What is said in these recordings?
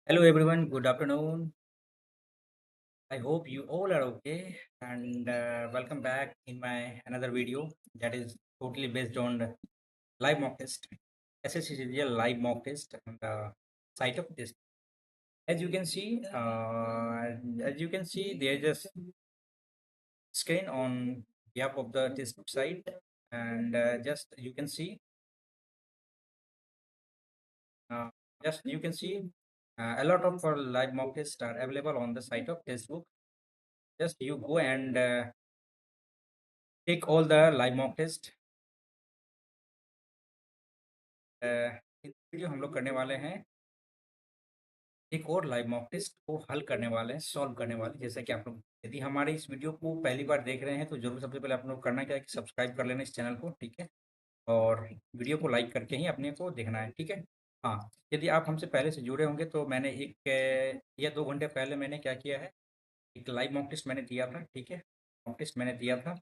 Hello everyone, good afternoon. I hope you all are okay and welcome back in my another video that is totally based on the live mock test. SSC is a live mock test on the site of this. As you can see, there's just screen on behalf of the test site and just you can see uh, a lot of live mock tests are available on the site of textbook. Just you go and take all the live mock test। इस video हम लोग करने वाले हैं एक और live mock test को हल करने वाले हैं, सॉल्व करने वाले। जैसे कि आप लोग यदि हमारे इस वीडियो को पहली बार देख रहे हैं तो जरूर सबसे पहले आप लोग करना क्या है कि सब्सक्राइब कर लेना इस चैनल को, ठीक है। और वीडियो को लाइक करके ही अपने को देखना है, ठीक है। हाँ, यदि आप हमसे पहले से जुड़े होंगे तो मैंने एक या 2 घंटे पहले मैंने क्या किया है, एक लाइव मॉक टेस्ट मैंने दिया था, ठीक है। मॉक टेस्ट मैंने दिया था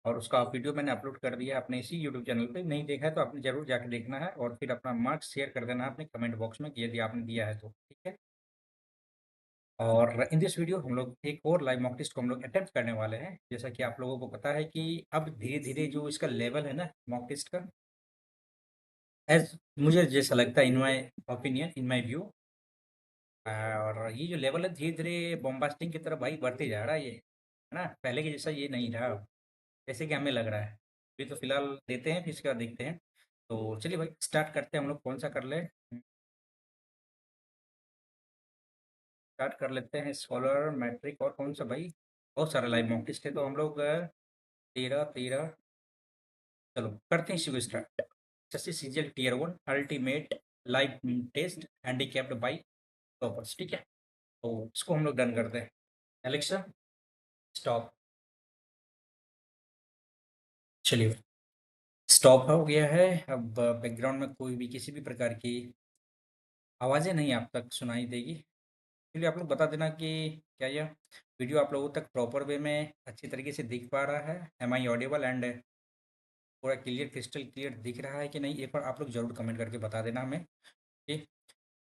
और उसका वीडियो मैंने अपलोड कर दिया अपने इसी यूट्यूब चैनल पे। नहीं देखा है तो आपने ज़रूर जाके देखना है और फिर अपना मार्क्स शेयर कर देना है अपने कमेंट बॉक्स में कि यदि आपने दिया है तो, ठीक है। और इन दिस वीडियो हम लोग एक और लाइव मॉक टेस्ट को हम लोग अटेम्प्ट करने वाले हैं। जैसा कि आप लोगों को पता है कि अब धीरे-धीरे जो इसका लेवल है ना मॉक टेस्ट का, एज़ मुझे जैसा लगता है in my opinion, in my view, और ये जो लेवल है धीरे-धीरे बॉम्बास्टिंग की तरफ भाई बढ़ते जा रहा है ये, है ना? पहले के जैसा ये नहीं रहा। जैसे कि हमें लग रहा है। अभी तो फिलहाल देते हैं फिर इसके बाद देखते हैं। तो चलिए भाई स्टार्ट करते हैं हम लोग कौन-सा कर लें? स्टार्ट कर लेते हैं स्कॉलर, मैट्रिक और कौन-सा भाई? बहुत सारे लाइव मॉक टेस्ट है तो हम लोग 13 चलो करते हैं इसी को start. SSC CGL tier 1 ultimate live test handicapped by toppers, ठीक है? तो इसको हम लोग डन करते हैं। Alexa stop. चलिए स्टॉप हो गया है। अब बैकग्राउंड में कोई भी किसी भी प्रकार की आवाज़ें नहीं आप तक सुनाई देगी। चलिए आप लोग बता देना कि क्या यह वीडियो आप लोगों तक प्रॉपर वे में अच्छी तरीके से दिख पा रहा है? एम आई ऑडिबल एंड पूरा क्लियर क्रिस्टल क्लियर दिख रहा है कि नहीं? एक बार आप लोग ज़रूर कमेंट करके बता देना हमें। कि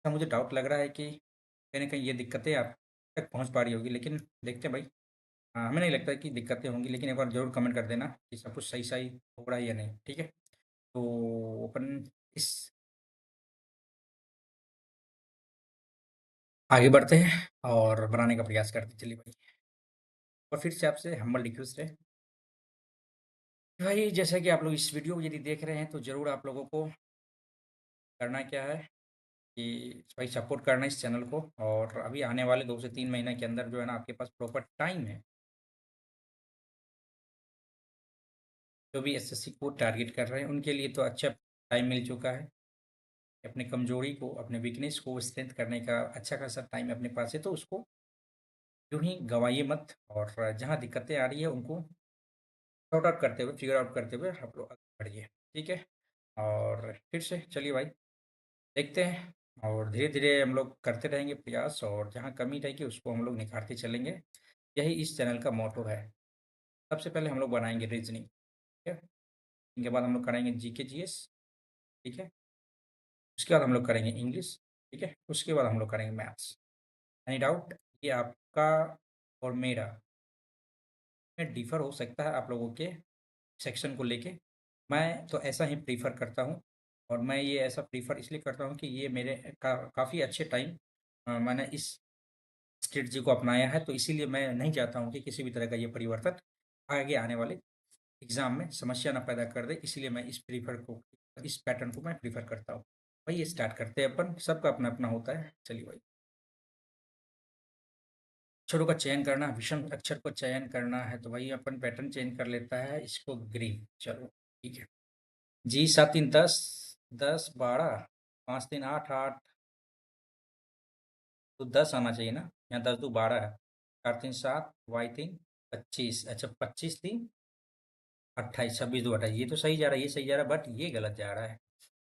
तो मुझे डाउट लग रहा है कि कहीं न कहीं ये दिक्कतें आप तक पहुँच पा रही होगी, लेकिन देखते हैं भाई। हमें नहीं लगता है कि दिक्कतें होंगी, लेकिन एक बार ज़रूर कमेंट कर देना कि सब कुछ सही-सही हो रहा है या नहीं, ठीक है? तो अपन इस आगे बढ़ते हैं और बनाने का प्रयास करते हैं। चलिए भाई, और फिर से आपसे हम्बल रिक्वेस्ट है भाई, जैसा कि आप लोग इस वीडियो को यदि देख रहे हैं तो ज़रूर आप लोगों को करना क्या है कि भाई सपोर्ट करना है इस चैनल को। और अभी आने वाले 2 से 3 महीने के अंदर जो है ना आपके पास प्रॉपर टाइम है, जो भी एसएससी को टारगेट कर रहे हैं उनके लिए तो अच्छा टाइम मिल चुका है। अपनी कमज़ोरी को, अपने वीकनेस को स्ट्रेंथ करने का अच्छा खासा टाइम अपने पास है, तो उसको यूँ ही गँवाइए मत। और जहाँ दिक्कतें आ रही है उनको सॉर्ट आउट करते हुए, फिगर आउट करते हुए आप लोग आगे बढ़िए, ठीक है? और फिर से चलिए भाई देखते हैं और धीरे-धीरे हम लोग करते रहेंगे प्रयास और जहाँ कमी रहेगी उसको हम लोग निखारते चलेंगे। यही इस चैनल का मोटो है। सबसे पहले हम लोग बनाएँगे रीज़निंग, ठीक है? इनके बाद हम लोग कराएँगे जीके, जीएस, ठीक है? उसके बाद हम लोग करेंगे इंग्लिश, ठीक है? उसके बाद हम लोग करेंगे मैथ्स। Any doubt? ये आपका और मेरा में डिफ़र हो सकता है आप लोगों के सेक्शन को लेके। मैं तो ऐसा ही प्रेफ़र करता हूँ और मैं ये ऐसा प्रेफ़र इसलिए करता हूँ कि ये मेरे काफ़ी अच्छे टाइम मैंने इस स्ट्रैटेजी को अपनाया है, तो इसीलिए मैं नहीं चाहता हूँ कि किसी भी तरह का ये परिवर्तन आगे आने वाले एग्ज़ाम में समस्या ना पैदा कर दे, इसलिए मैं इस पैटर्न को मैं प्रेफ़र करता हूँ। आइए स्टार्ट करते हैं अपन, सबका अपना-अपना होता है। चलिए भाई, अक्षरों का चयन करना, विषम अक्षर को चयन करना है, तो भाई अपन पैटर्न चेंज कर लेता है, इसको ग्रीन, चलो ठीक है। जी 7 3 10, 10 12, 5 3 8 8, तो 10 आना चाहिए ना? यहाँ 10 दूँ 12 है, 4 3 7, y 3 25, अच्छा 25 3 28, 26 2 28, ये तो सही जा रहा है, ये सही जा रहा है, बट ये गलत जा रहा है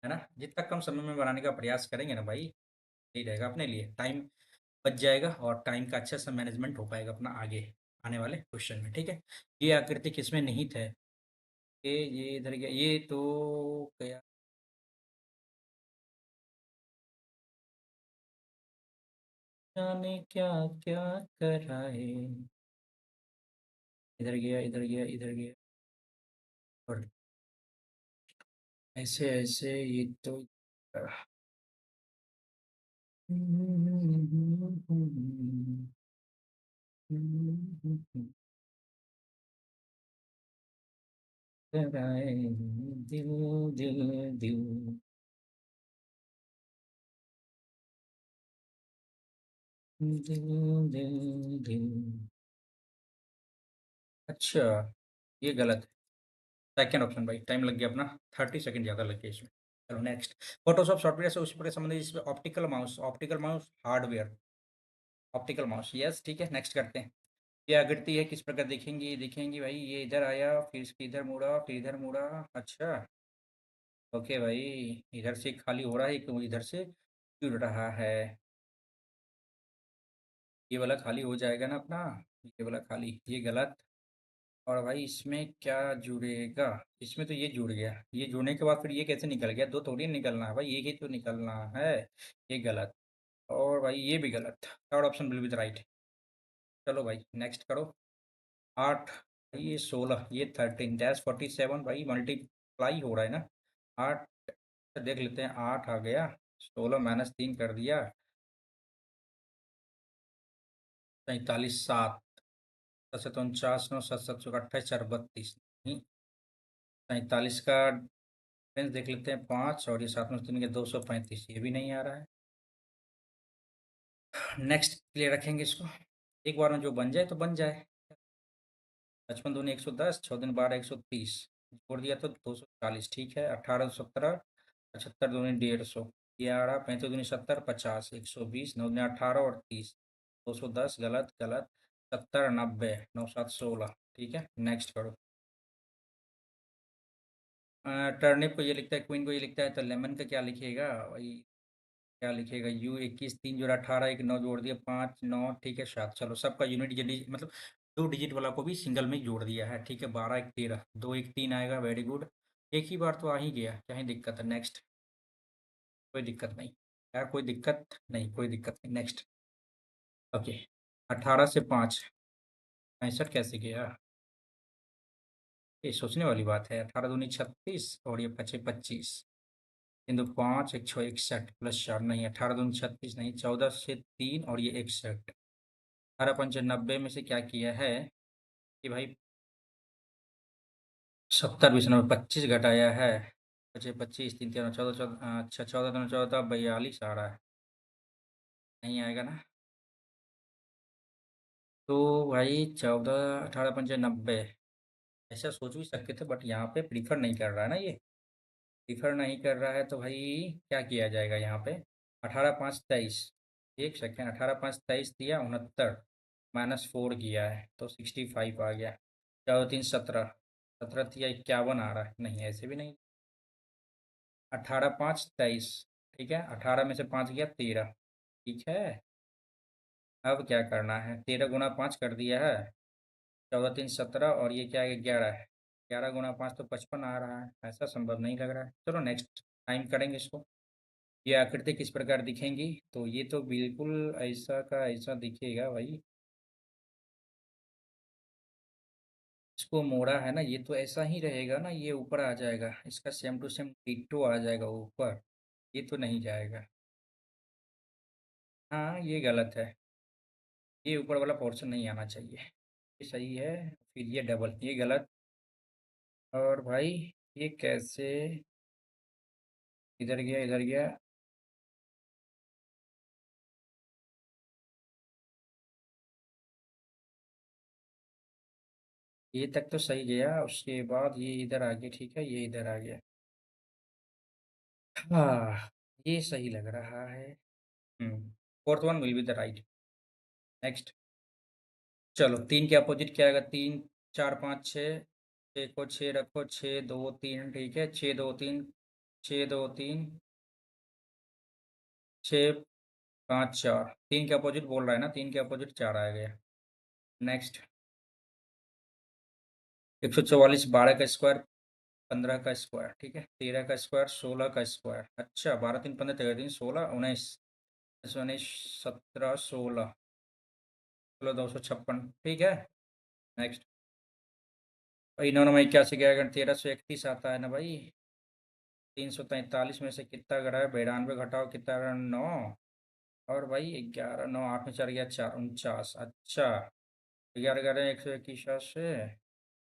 ना? जितना कम समय में बनाने का प्रयास करेंगे ना भाई, सही रहेगा अपने लिए, टाइम बच जाएगा और टाइम का अच्छा सा मैनेजमेंट हो पाएगा अपना आगे आने वाले क्वेश्चन में, ठीक है? ये आकृति किसमें निहित है? ये इधर गया, ये तो गया जाने क्या क्या कराए। इधर गया, इधर गया, इधर गया, और ऐसे ऐसे ये तो कराए, दिल दिल दिल, दिल दिल दिल। अच्छा, ये गलत है। सेकंड ऑप्शन भाई, टाइम लग गया अपना, 30 सेकंड ज़्यादा लग गए इसमें। चलो नेक्स्ट। फोटोशॉप सॉफ्टवेयर से उसी प्रकार संबंधित इसमें optical mouse hardware, optical mouse, yes ठीक है, नेक्स्ट करते हैं। ये आकृति है, किस प्रकार दिखेंगी, दिखेंगी भाई, ये इधर आया, फिर इसके इधर मुड़ा, फिर इधर मुड़ा। अच्छा, ओके भाई, इधर से खाली हो रहा है, क्यों इधर से जुड़ रहा है। ये वाला खाली हो जाएगा ना अपना, ये वाला खाली, ये गलत। और भाई इसमें क्या जुड़ेगा, इसमें तो ये जुड़ गया, ये जुड़ने के बाद फिर ये कैसे निकल गया, दो थोड़ी निकलना है भाई, एक ही तो निकलना है। ये गलत। और भाई ये भी गलत, third option will be the right. चलो भाई नेक्स्ट करो। 8, भाई ये 16, ये 13 -47 भाई, मल्टीप्लाई हो रहा है ना। 8, देख लेते हैं, 8 आ गया, 16 -3 कर दिया, 43 7, 7 7 49 9 7 7 28 4 32, 43 का डिफरेंस देख लेते हैं, 5, और ये 7 में 3 के 235, ये भी नहीं आ रहा है। नेक्स्ट के लिए रखेंगे इसको, एक बार में जो बन जाए तो बन जाए। 55 दूनी 110, 6 दूनी 12 130, जोड़ दिया तो 240, ठीक है। 18 17, 75 दूनी 150, ये आ रहा। 35 दूनी 70 50, 120, 9 दूनी 18 और 30, 210, गलत गलत। 70 90, 9 7 16, ठीक है, नेक्स्ट करो। टर्निप को ये लिखता है, क्वीन को ये लिखता है, तो लेमन का क्या लिखेगा भाई, क्या लिखेगा, यू 21 3 जोड़ा 18, एक 9 जोड़ दिया 5 9, ठीक है 7। चलो सबका यूनिट मतलब 2 डिजिट वाला को भी सिंगल में जोड़ दिया है, ठीक है। 12 1 13, 2 1 3 आएगा, वेरी गुड। एक ही बार तो आ ही गया, क्या ही दिक्कत है, नेक्स्ट। कोई दिक्कत नहीं यार, कोई दिक्कत नहीं, कोई दिक्कत नहीं, नेक्स्ट। ओके, 18 से 5 65 कैसे गया, ये सोचने वाली बात है। 18 दूनी 36, और ये 5 25, किंतु 5 1 6 61 +4 नहीं, 18 दूनी 36 नहीं, 14 से 3 और ये 61, 18 5 90 में से क्या किया है कि भाई 70 20 90 25 घटाया है, 25 25 3 13 14 14, अच्छा 14 13 14 42 आ रहा है, नहीं आएगा ना। तो भाई 14 18 5 90, ऐसा सोच भी सकते थे, बट यहाँ पे प्रीफर नहीं कर रहा है ना ये, प्रीफर नहीं कर रहा है, तो भाई क्या किया जाएगा यहाँ पे। 18 5 23, एक सेकेंड, 18 5 23 दिया 69, -4 किया है तो 65 आ गया। 14 3 17, 17 दिया 51 आ रहा है, नहीं ऐसे भी नहीं। 18 5 23, ठीक है, 18 में से 5 गया 13, ठीक है। अब क्या करना है, 13 × 5 कर दिया है, 14 3 17, और ये क्या है 11 है, 11 × 5 तो 55 आ रहा है, ऐसा संभव नहीं लग रहा है। चलो नेक्स्ट टाइम करेंगे इसको। ये आकृति किस प्रकार दिखेंगी, तो ये तो बिल्कुल ऐसा का ऐसा दिखेगा भाई, इसको मोड़ा है ना, ये तो ऐसा ही रहेगा ना, ये ऊपर आ जाएगा, इसका सेम टू सेम डिट्टो आ जाएगा ऊपर, ये तो नहीं जाएगा। हाँ ये गलत है, ये ऊपर वाला पोर्शन नहीं आना चाहिए, ये सही है, फिर ये डबल, ये गलत। और भाई ये कैसे, इधर गया, इधर गया, ये तक तो सही गया, उसके बाद ये इधर आ गया, ठीक है, ये इधर आ गया। हाँ, ये सही लग रहा है। Fourth one will be the right. Next. चलो 3 के अपोजिट क्या आएगा, 3 4 5 6, 6 को 6 रखो, 6 2 3, ठीक है, 6 2 3, 6 2 3, 6 5 4, 3 के अपोजिट बोल रहा है ना, 3 के अपोजिट 4 आ गया। नेक्स्ट। 144 12 का स्क्वायर, 15 का स्क्वायर, ठीक है, 13 का स्क्वायर, 16 का स्क्वायर, अच्छा 12 3 15 13 3 16 19, 19, 17, 16, 256, ठीक है। नेक्स्ट। भाई 9 9 81 11 1331 आता है ना भाई। 343 में से कितना घटा है? 92 घटाओ कितना रहा? 9। और भाई 11, 9, 8 में 4 गया 4, 49। अच्छा, 11 11 121 से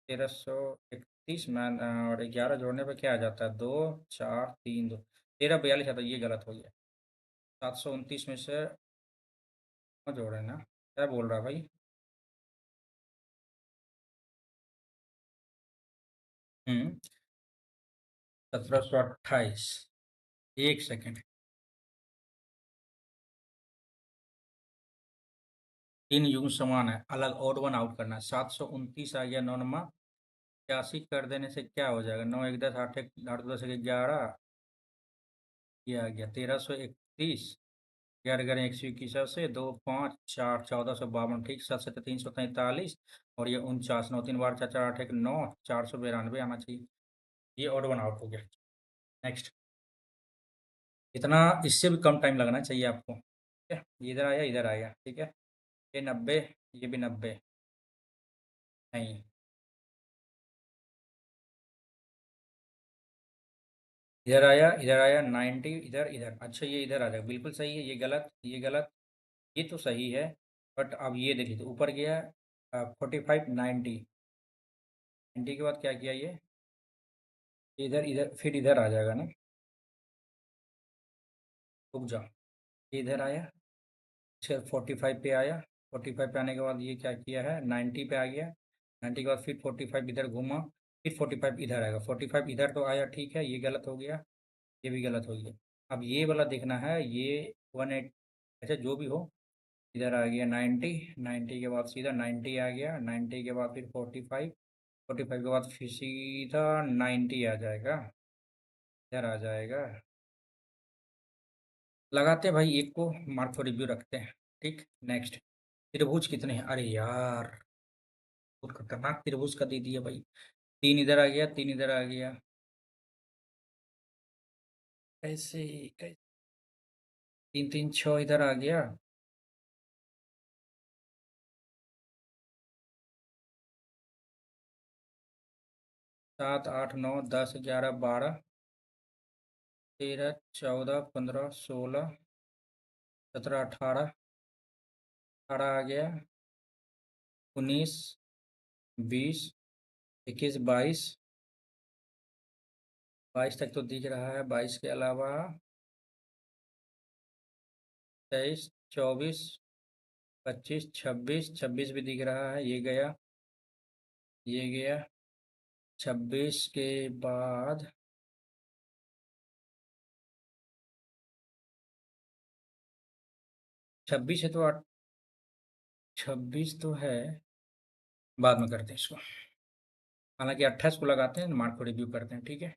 1331 में, और 11 जोड़ने पे क्या आ जाता है? 2, 4, 3, 2, 1342 आता है। ये गलत हो गया। 729 में से जोड़े ना, क्या बोल रहा है भाई? 1728। एक सेकेंड। तीन युग्म समान है, अलग ऑड वन आउट करना है। 729 आ गया। 9 81 कर देने से क्या हो जाएगा? 9 1 10 8 1 8 2 10 11, ये आ गया 1331। 11 11 121 से 2 5 4 1452, ठीक। 7 7 343 और ये 49। 9 3 12 4 4 8 1 9, 492 आना चाहिए। ये ऑड वन आउट हो गया। नेक्स्ट। इतना, इससे भी कम टाइम लगना चाहिए आपको, ठीक है। इधर आया, इधर आया, ठीक है। ये 90, ये भी 90। नहीं, इधर आया, इधर आया 90, इधर इधर। अच्छा, ये इधर आ जाएगा, बिल्कुल सही है। ये गलत, ये गलत। ये तो सही है, बट अब ये देखिए तो ऊपर गया 45 90। 90 के बाद क्या किया ये? इधर इधर, फिर इधर आ जाएगा ना। रुक जा। ये इधर आया, फिर 45 पे आया। 45 पे आने के बाद ये क्या किया है? 90 पे आ गया। 90 के बाद फिर 45 इधर घूमा। फिर 45 इधर आएगा। 45 इधर तो आया, ठीक है। ये गलत हो गया, ये भी गलत हो गया। अब ये वाला देखना है, ये 18। अच्छा, जो भी हो। इधर आ गया 90। 90 के बाद सीधा 90 आ गया। 90 के बाद फिर 45। 45 के बाद फिर सीधा 90 आ जाएगा। इधर आ जाएगा। लगाते हैं भाई एक को, मार्क फॉर रिव्यू रखते हैं, ठीक। नेक्स्ट। त्रिभुज कितने हैं? अरे यार, बहुत खतरनाक त्रिभुज का दे दिया भाई। 3 इधर आ गया, 3 इधर आ गया। कैसे? कैसे? 3 3 6 इधर आ गया। 7 8 9 10 11 12 13 14 15 16 17 18। 18 आ गया। 19 20 21 22। 22 तक तो दिख रहा है। 22 के अलावा 23 24 25 26। 26 भी दिख रहा है। ये गया, ये गया। 26 के बाद 26 है तो 26 तो है। बाद में करते हैं इसको। हालांकि 28 को लगाते हैं, मार्क को रिव्यू करते हैं, ठीक है।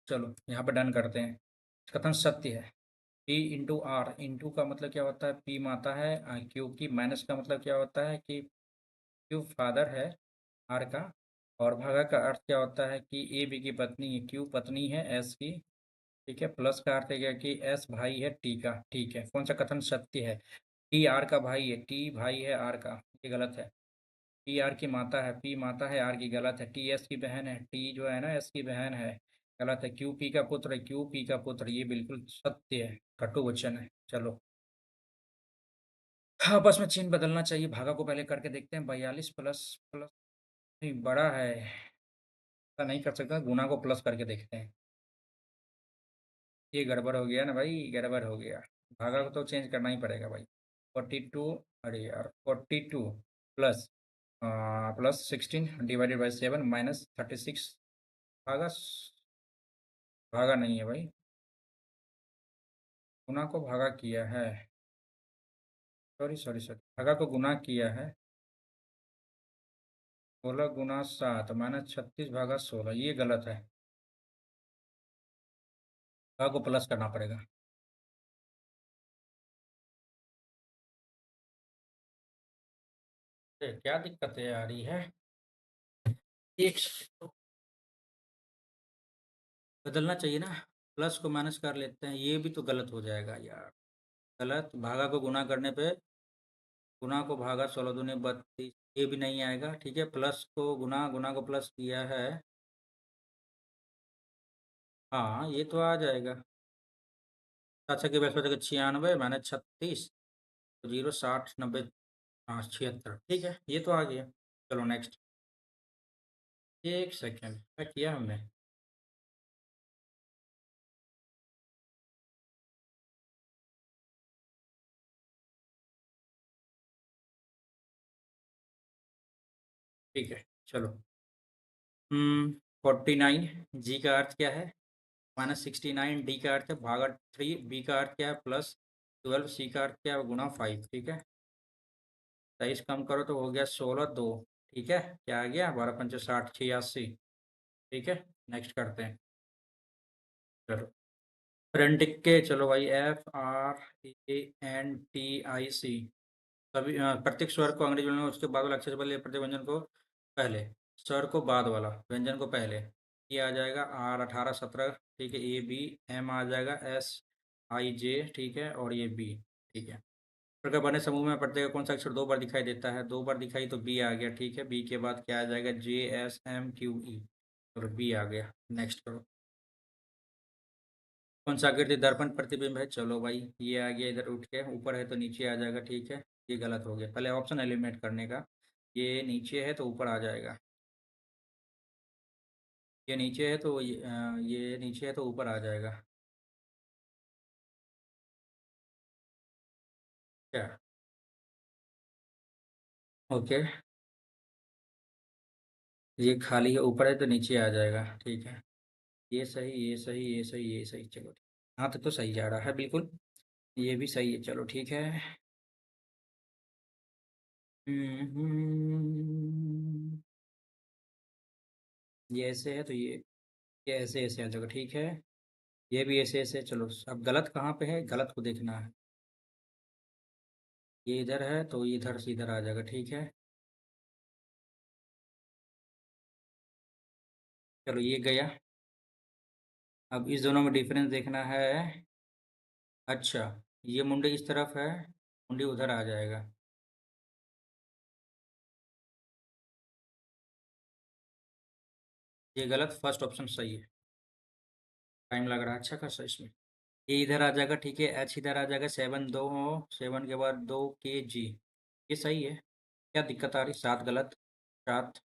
चलो यहाँ पर डन करते हैं। कथन सत्य है। P into are. इंटू का मतलब क्या होता है? पी माता है। क्यू की। माइनस का मतलब क्या होता है? कि क्यू फादर है आर का। और भागा का अर्थ क्या होता है? कि ए बी की पत्नी है, क्यू पत्नी है एस की, ठीक है। प्लस का अर्थ है क्या? कि एस भाई है टी का, ठीक है। कौन सा कथन सत्य है? टी आर का भाई है, टी भाई है आर का, ये गलत है। पी आर की माता है, पी माता है आर की, गलत है। टी एस की बहन है, टी जो है ना एस की बहन है, गलत है। क्यू पी का पुत्र है, क्यू पी का पुत्र, ये बिल्कुल सत्य है, कटु वचन है। चलो, हाँ, आपस में चिन्ह बदलना चाहिए। भागा को पहले करके देखते हैं। 42 प्लस प्लस, नहीं बड़ा है, ऐसा नहीं कर सकता। गुना को प्लस करके देखते हैं। ये गड़बड़ हो गया ना भाई, गड़बड़ हो गया। भागा को तो चेंज करना ही पड़ेगा भाई। 42, अरे यार 42 plus plus 16 divided by 7 minus 36। भागा भागा नहीं है भाई, गुना को भागा किया है। सॉरी सॉरी सॉरी, भागा को गुना किया है। 16 गुना 7 माइनस 36 भागा 16, ये गलत है। भागा को प्लस करना पड़ेगा। क्या दिक्कतें आ रही है? एक second, बदलना चाहिए ना। प्लस को माइनस कर लेते हैं, ये भी तो गलत हो जाएगा यार। गलत। भागा को गुना करने पे, गुना को भागा 16 दूनी 32, ये भी नहीं आएगा। ठीक है, प्लस को गुना, गुना को प्लस किया है। हाँ, ये तो आ जाएगा। 7 के 96 मैंने 36, तो 0 60 90, हाँ 76। ठीक है, ये तो आ गया। चलो नेक्स्ट। एक सेकेंड, क्या किया हमने? ठीक है, चलो। 49, जी का अर्थ क्या है? -69, डी का अर्थ है भागा 3, बी का अर्थ क्या है +12, सी का अर्थ क्या है गुना 5। ठीक है, 23 कम करो तो हो गया 16 2। ठीक है, क्या आ गया? 12 पंचे 60, 86। ठीक है, नेक्स्ट करते हैं। चलो, फ्रंट टिक के चलो भाई, FRANTIC। सभी प्रत्येक स्वर को अंग्रेजी बोलने में उसके बाद वाला अक्षर से पहले, प्रत्येक व्यंजन को पहले, स्वर को बाद वाला, व्यंजन को पहले। ये आ जाएगा R 18 17। ठीक है, AB, M आ जाएगा SIJ। ठीक है, और ये B। ठीक है, प्रकार बने समूह में प्रत्येक का कौन सा अक्षर 2 बार दिखाई देता है? 2 बार दिखाई तो B आ गया। ठीक है, B के बाद क्या आ जाएगा? JSMQE, और B आ गया। नेक्स्ट करो। कौन सा आकृति दर्पण प्रतिबिंब है? चलो भाई, ये आ गया इधर उठ के, ऊपर है तो नीचे आ जाएगा। ठीक है, ये गलत हो गया, पहले ऑप्शन एलिमिनेट करने का। ये नीचे है तो ऊपर आ जाएगा। ये नीचे है तो ये नीचे है तो ऊपर आ जाएगा। क्या? ओके, ये खाली है, ऊपर है तो नीचे आ जाएगा। ठीक है, ये सही, ये सही, ये सही, ये सही। चलो, हाँ तो सही जा रहा है बिल्कुल। ये भी सही है। चलो ठीक है। हम्म, ये ऐसे है तो ये ऐसे ऐसे आ जाएगा। ठीक है, ये भी ऐसे ऐसे। चलो, अब गलत कहाँ पे है? गलत को देखना है। ये इधर है तो ये इधर से इधर आ जाएगा। ठीक है, चलो ये गया। अब इस दोनों में डिफरेंस देखना है। अच्छा, ये मुंडे इस तरफ है, मुंडी उधर आ जाएगा। ये गलत, फर्स्ट ऑप्शन सही है। टाइम लग रहा है अच्छा खासा इसमें। ये इधर आ जाएगा। ठीक है, एच इधर आ जाएगा। 7 दो, 7 के बाद 2 kg। ये सही है। क्या दिक्कत आ रही? 7 गलत, 7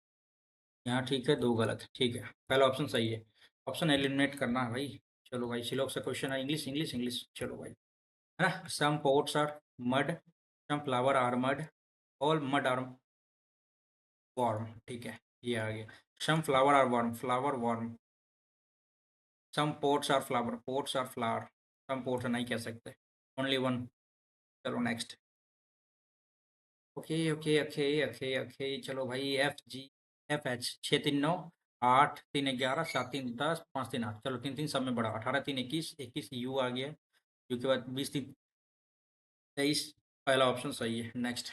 यहाँ। ठीक है, 2 गलत। ठीक है, पहला ऑप्शन सही है। ऑप्शन एलिमिनेट करना है भाई। चलो भाई, सिलोक से क्वेश्चन है, इंग्लिश इंग्लिश इंग्लिश। चलो भाई, है ना? Some pots are mud, some flower are mud, all mud are warm. ठीक है, ये आ गया। Some flower are warm, flower warm. Some pots are flower, pots are flower. Some pots नहीं कह सकते, ओनली वन। चलो next. Okay okay okay okay okay, चलो भाई, FG FH 6 3 9, 8 3 11 7 3 10 5 3 8। चलो, 3 3 सब में बड़ा, 18 3 21, 21 U आ गया। यू के बाद 20 3 23। पहला ऑप्शन सही है। नेक्स्ट।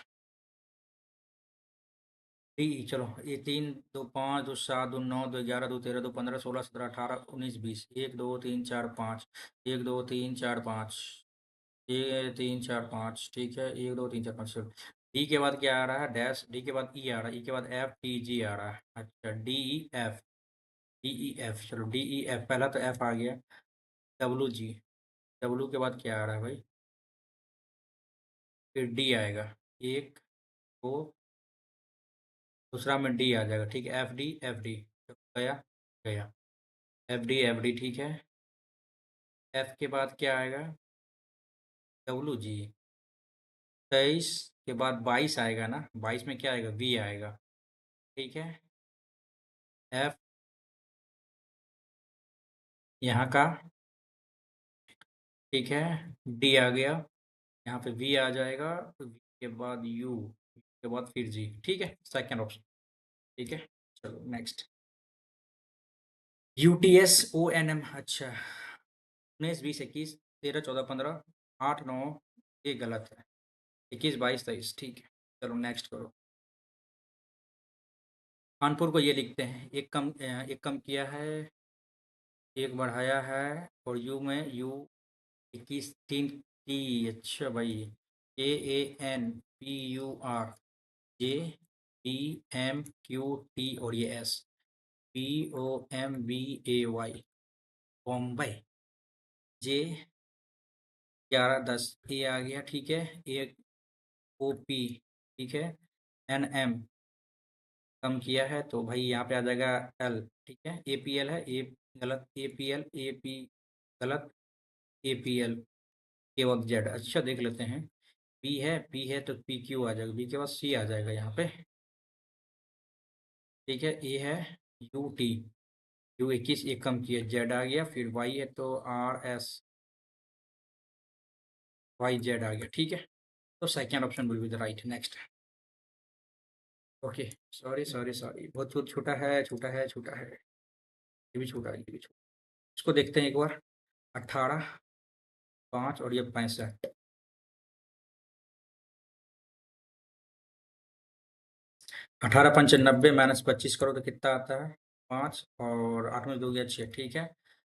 डी, चलो, ये 3 2 5 2 7 2 9 2 11 2 13 2 15 16 17 18 19 20। 1 2 3 4 5, 1 2 3 4 5, ये 3 4 5। ठीक है, 1 2 3 4 5। चलो, डी के बाद क्या आ रहा है? डैश। डी के बाद ई आ रहा है। ई के बाद FTG आ रहा है। अच्छा, DEF चलो, DEF पहला तो F आ गया। WG, डब्लू के बाद क्या आ रहा है भाई? फिर डी आएगा। एक, दो, दूसरा में डी आ जाएगा। ठीक है, FD गया, गया। FD ठीक है। एफ के बाद क्या आएगा? WG। 23 के बाद 22 आएगा ना? 22 में क्या आएगा? V आएगा। ठीक है, एफ यहाँ का। ठीक है, डी आ गया। यहाँ पे V आ जाएगा, तो V के बाद U, के बाद फिर G। ठीक है, सेकेंड ऑप्शन। ठीक है, चलो नेक्स्ट। UTSONM। अच्छा, 19 20 21 13 14 15 8 9, ये गलत है। 21 22 23। ठीक है, चलो नेक्स्ट करो। कानपुर को ये लिखते हैं, एक कम किया है, एक बढ़ाया है, और यू में U 21 3 अच्छा भाई, KANPUR, JBMQT और ये S, BOMBAY, बॉम्बे। J1110 ए आ गया, ठीक है। AOP, ठीक है। NM कम किया है तो भाई यहाँ पे आ जाएगा L, ठीक है। APL है, ए गलत, APL, AP गलत, APL के बाद Z। अच्छा देख लेते हैं, P है तो PQ आ जाएगा, B के बाद C आ जाएगा यहाँ पे, ठीक है। A है UT, U21 एक कम किया, Z आ गया, फिर Y है तो RSYZ आ गया, ठीक है। तो second option will be the right. Next. Okay, sorry sorry sorry, बहुत बहुत छोटा है, छोटा है, छोटा है, ये भी छोटा है, ये भी छोटा। इसको देखते हैं एक बार। 18, 5 और ये 65। 18×5 = 90, -25 करो तो कितना आता है? 5 और 8 में 2 गया 6, ठीक है।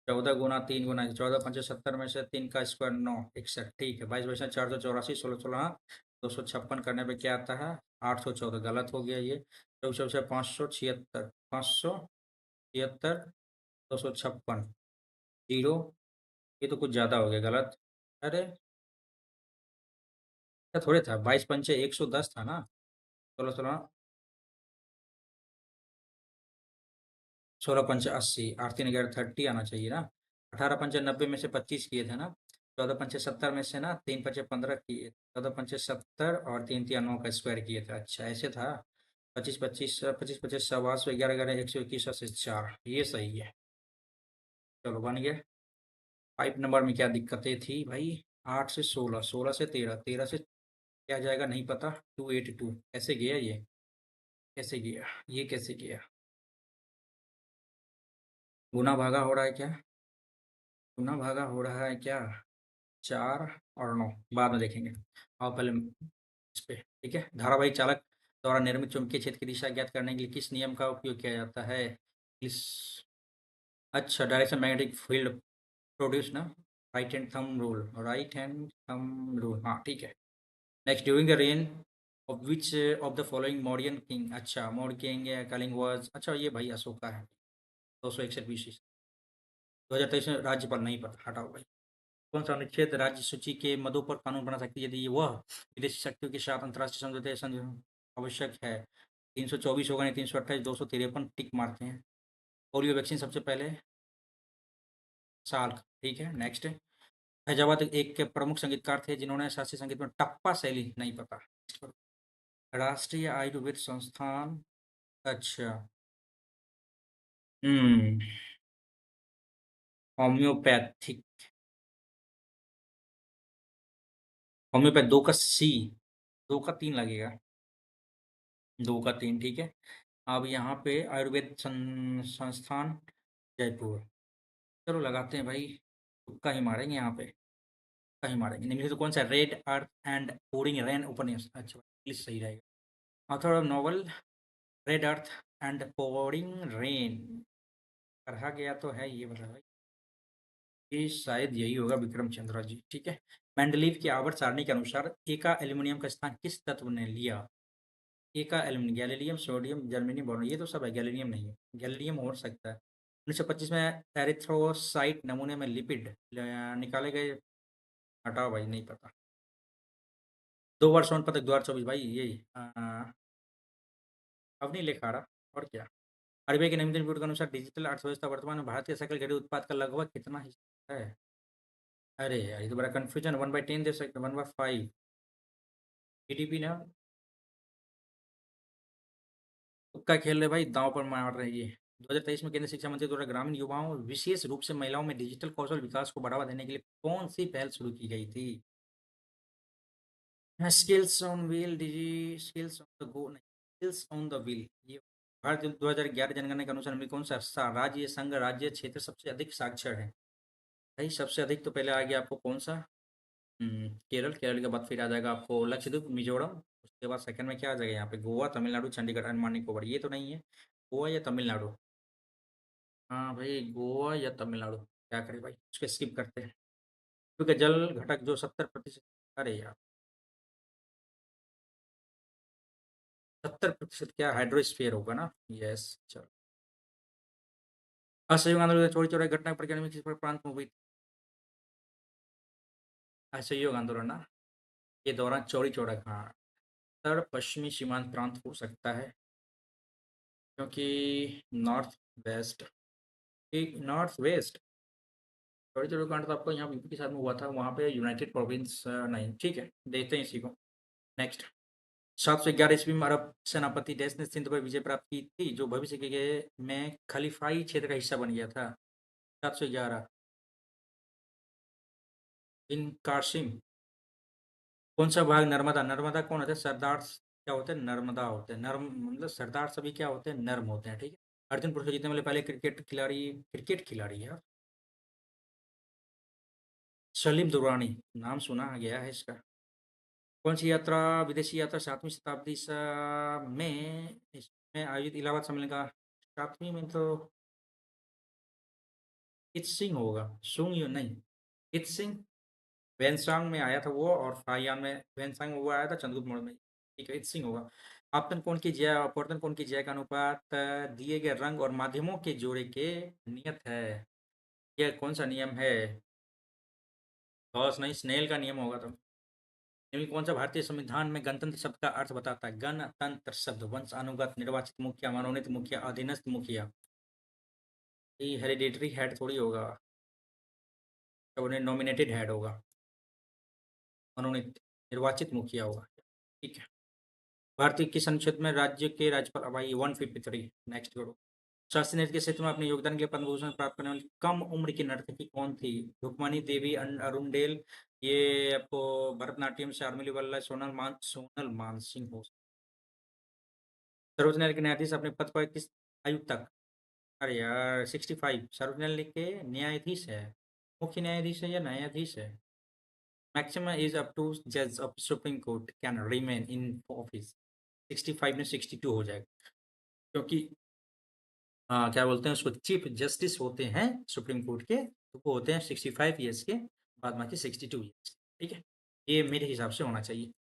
14 × 3 × 14×5 = 70 में से 3 का स्क्वायर 9, 61, ठीक है। 22 484, 16 256 करने पे क्या आता है? 814, गलत हो गया ये। चौक 576, 576, 256, जीरो, ये तो कुछ ज़्यादा हो गया, गलत। अरे क्या थोड़े था, 22 × 5 = 110 था ना। 16 16×5 = 80, 8×3 = 30 आना चाहिए ना। 18×5 = 90 में से 25 किए थे ना। 14×5 = 70 में से ना 3×5 = 15 किए। 14×5 = 70 और 3×3 = 9 का स्क्वायर किए थे। अच्छा ऐसे था। 25 25 25 25 सवा सौ, 11 11 121 और 4, ये सही है। चलो बन गया। 5 नंबर में क्या दिक्कतें थी भाई? 8 से 16, 16 से 13, 13 से क्या जाएगा नहीं पता। 282 कैसे गया ये? कैसे गया ये? कैसे गया? गुना भागा हो रहा है क्या? गुना भागा हो रहा है क्या? 4 और 9 बाद में देखेंगे। और पहले इस पे, ठीक है। धारावाहिक चालक द्वारा निर्मित चुंबकीय क्षेत्र की दिशा ज्ञात करने के लिए किस नियम का उपयोग किया जाता है? इस अच्छा, डायरेक्शन मैग्नेटिक फील्ड प्रोड्यूस ना, right hand thumb rule, right hand thumb rule, हाँ ठीक है। Next, during the rain of which of the following Mauryan king, अच्छा मौर्य किंग कलिंग वाज, अच्छा ये भाई अशोका है। 261 BC। 2023 में राज्यपाल नहीं पता, हटाओ भाई। कौन सा अनुच्छेद राज्य सूची के मदों पर कानून बना सकती है यदि वह विदेशी शक्तियों के साथ अंतर्राष्ट्रीय समझौते आवश्यक है? 324 होगा नहीं, 328, 253 टिक मारते हैं। पोलियो वैक्सीन सबसे पहले साल, ठीक है। नेक्स्ट, फैजाबाद एक के प्रमुख संगीतकार थे जिन्होंने शास्त्रीय संगीत में टप्पा शैली, नहीं पता। राष्ट्रीय आयुर्वेद संस्थान, अच्छा, हम्म, होम्योपैथिक, होम्योपैथ 2 का C, 2 का 3 लगेगा, 2 का 3, ठीक है। अब यहाँ पे आयुर्वेद संस्थान जयपुर, चलो लगाते हैं भाई, तुक्का ही मारेंगे यहाँ पे, तुक्का ही मारेंगे। निम्नलिखित तो कौन सा red earth and pouring rain उपन्यास, अच्छा इंग्लिश सही रहेगा। Author of novel red earth and pouring rain, पढ़ा गया तो है ये, बता भाई। ये शायद यही होगा, विक्रम चंद्रा जी, ठीक है। मेंडलीव की आवर्त सारणी के अनुसार एका एल्यूमिनियम का स्थान किस तत्व ने लिया? एका एल्यूमिनियम, गैलीलियम, सोडियम, जर्मेनियम, बोरोन, ये तो सब है, गैलीलियम नहीं है। गैलीलियम हो सकता है। 1925 में एरिथ्रोसाइट नमूने में लिपिड निकाले गए, हटाओ भाई, नहीं पता। 2 बार स्वर्ण पदक 2024 भाई, ये अब नहीं लिखा रहा, और क्या। आरबीआई के नवीनतम रिपोर्ट के अनुसार डिजिटल अर्थव्यवस्था वर्तमान में भारत के सकल घरेलू उत्पाद का लगभग कितना हिस्सा है? अरे यार ये तो बड़ा कंफ्यूजन, 1/10 दे सकते, 1/5 GDP ना। तुक्का खेल रहे भाई, दांव पर मार रही है। 2023 में केंद्रीय शिक्षा मंत्री द्वारा ग्रामीण युवाओं, विशेष रूप से महिलाओं में डिजिटल कौशल विकास को बढ़ावा देने के लिए कौन सी पहल शुरू की गई थी? Skills on wheel, digi skills on the go, नहीं, स्किल्स ऑन द व्हील, ये। भारत 2011 जनगणना के अनुसार कौन सा राज्य संघ राज्य क्षेत्र सबसे अधिक साक्षर है? भाई सबसे अधिक तो पहले आ गया आपको कौन सा? केरल, केरल के बाद फिर आ जाएगा आपको लक्षद्वीप, मिजोरम। उसके बाद सेकंड में क्या आ जाएगा यहाँ पे? गोवा, तमिलनाडु, चंडीगढ़, अंडमान निकोबार, ये तो नहीं है। गोवा या तमिलनाडु, हाँ भाई गोवा या तमिलनाडु, क्या करें भाई, उसको स्किप करते हैं। क्योंकि जल घटक जो 70%, अरे यार 70% क्या हाइड्रोस्फीयर होगा ना? यस, चलो। असहयोग आंदोलन चौरी चौराही घटना प्रक्रिया में किस पर प्रांत में हुई? असहयोग आंदोलन ना, के दौरान चौरी चौरा, हाँ। उत्तर पश्चिमी सीमांत प्रांत हो सकता है, क्योंकि north west, north west, Chauri Chaura कांड तो आपको यहाँ यूपी के साथ में हुआ था, वहाँ पे यूनाइटेड प्रोविंस नहीं, ठीक है, देखते हैं इसी को। नेक्स्ट। 711 ईस्वी में अरब सेनापति डैश ने सिंध पर विजय प्राप्त की थी, जो भविष्य के में खलीफाई क्षेत्र का हिस्सा बन गया था? 711। बिन कासिम। कौन सा भाग नर्मदा? नर्मदा कौन होता है? सरदार क्या होते हैं? नर्मदा होते हैं। नर्म मतलब सरदार सभी क्या होते हैं? नर्म होते हैं, ठीक है। अर्जुन पुरस्कार जीतने वाले पहले क्रिकेट खिलाड़ी यार, सलीम दुरानी, नाम सुना गया है इसका। कौन सी यात्रा, विदेशी यात्रा 7वीं शताब्दी में इसमें आयोजित इलाहाबाद सम्मेलन का? 7वीं में तो इत सिंह होगा, सुंग यू नहीं, इत सिंह। वैनसांग में आया था वो, और फाहियान में, वैनसांग में वो आया था चंद्रगुप्त मौर्य में, ठीक है, इत सिंह होगा। अपवर्तन कोण की ज्या का अनुपात दिए गए रंग और माध्यमों के जोड़े के नियत है? यह कौन सा नियम है? गॉस नहीं, स्नेल का नियम होगा तो। निम्न कौन सा भारतीय संविधान में गणतंत्र शब्द का अर्थ बताता है? गणतंत्र शब्द वंशानुगत, निर्वाचित मुखिया, मनोनीत मुखिया, अधीनस्थ मुखिया। ये हेरिडेटरी हेड थोड़ी होगा, तो उन्हें नॉमिनेटेड हेड होगा, मनोनीत, निर्वाचित मुखिया होगा, ठीक है। भारतीय किस अनुच्छेद में राज्य के राज्यपाल? भाई 153। नेक्स्ट करो। शास्त्रीय नृत्य के क्षेत्र में अपने योगदान के लिए पद्म भूषण प्राप्त करने वाली कम उम्र की नर्तकी कौन थी? रुक्मणी देवी, अरुणडेल, ये आपको भरतनाट्यम से आर्मिली वल्लभ, सोनल मानसिंह हो। सर्वोच्च न्यायालय के न्यायाधीश अपने पद पर किस आयु तक? अरे यार 65। सर्वोच्च न्यायालय के न्यायाधीश है, मुख्य न्यायाधीश है या न्यायाधीश है? मैक्सिमम एज अप टू जज of supreme court can remain in office. 65 में 62 हो जाएगा, क्योंकि क्या बोलते हैं उसको, चीफ जस्टिस होते हैं सुप्रीम कोर्ट के, तो वो होते हैं 65 ईयर्स के, बाद बाकी 62 ईयर्स, ठीक है। ये मेरे हिसाब से होना चाहिए।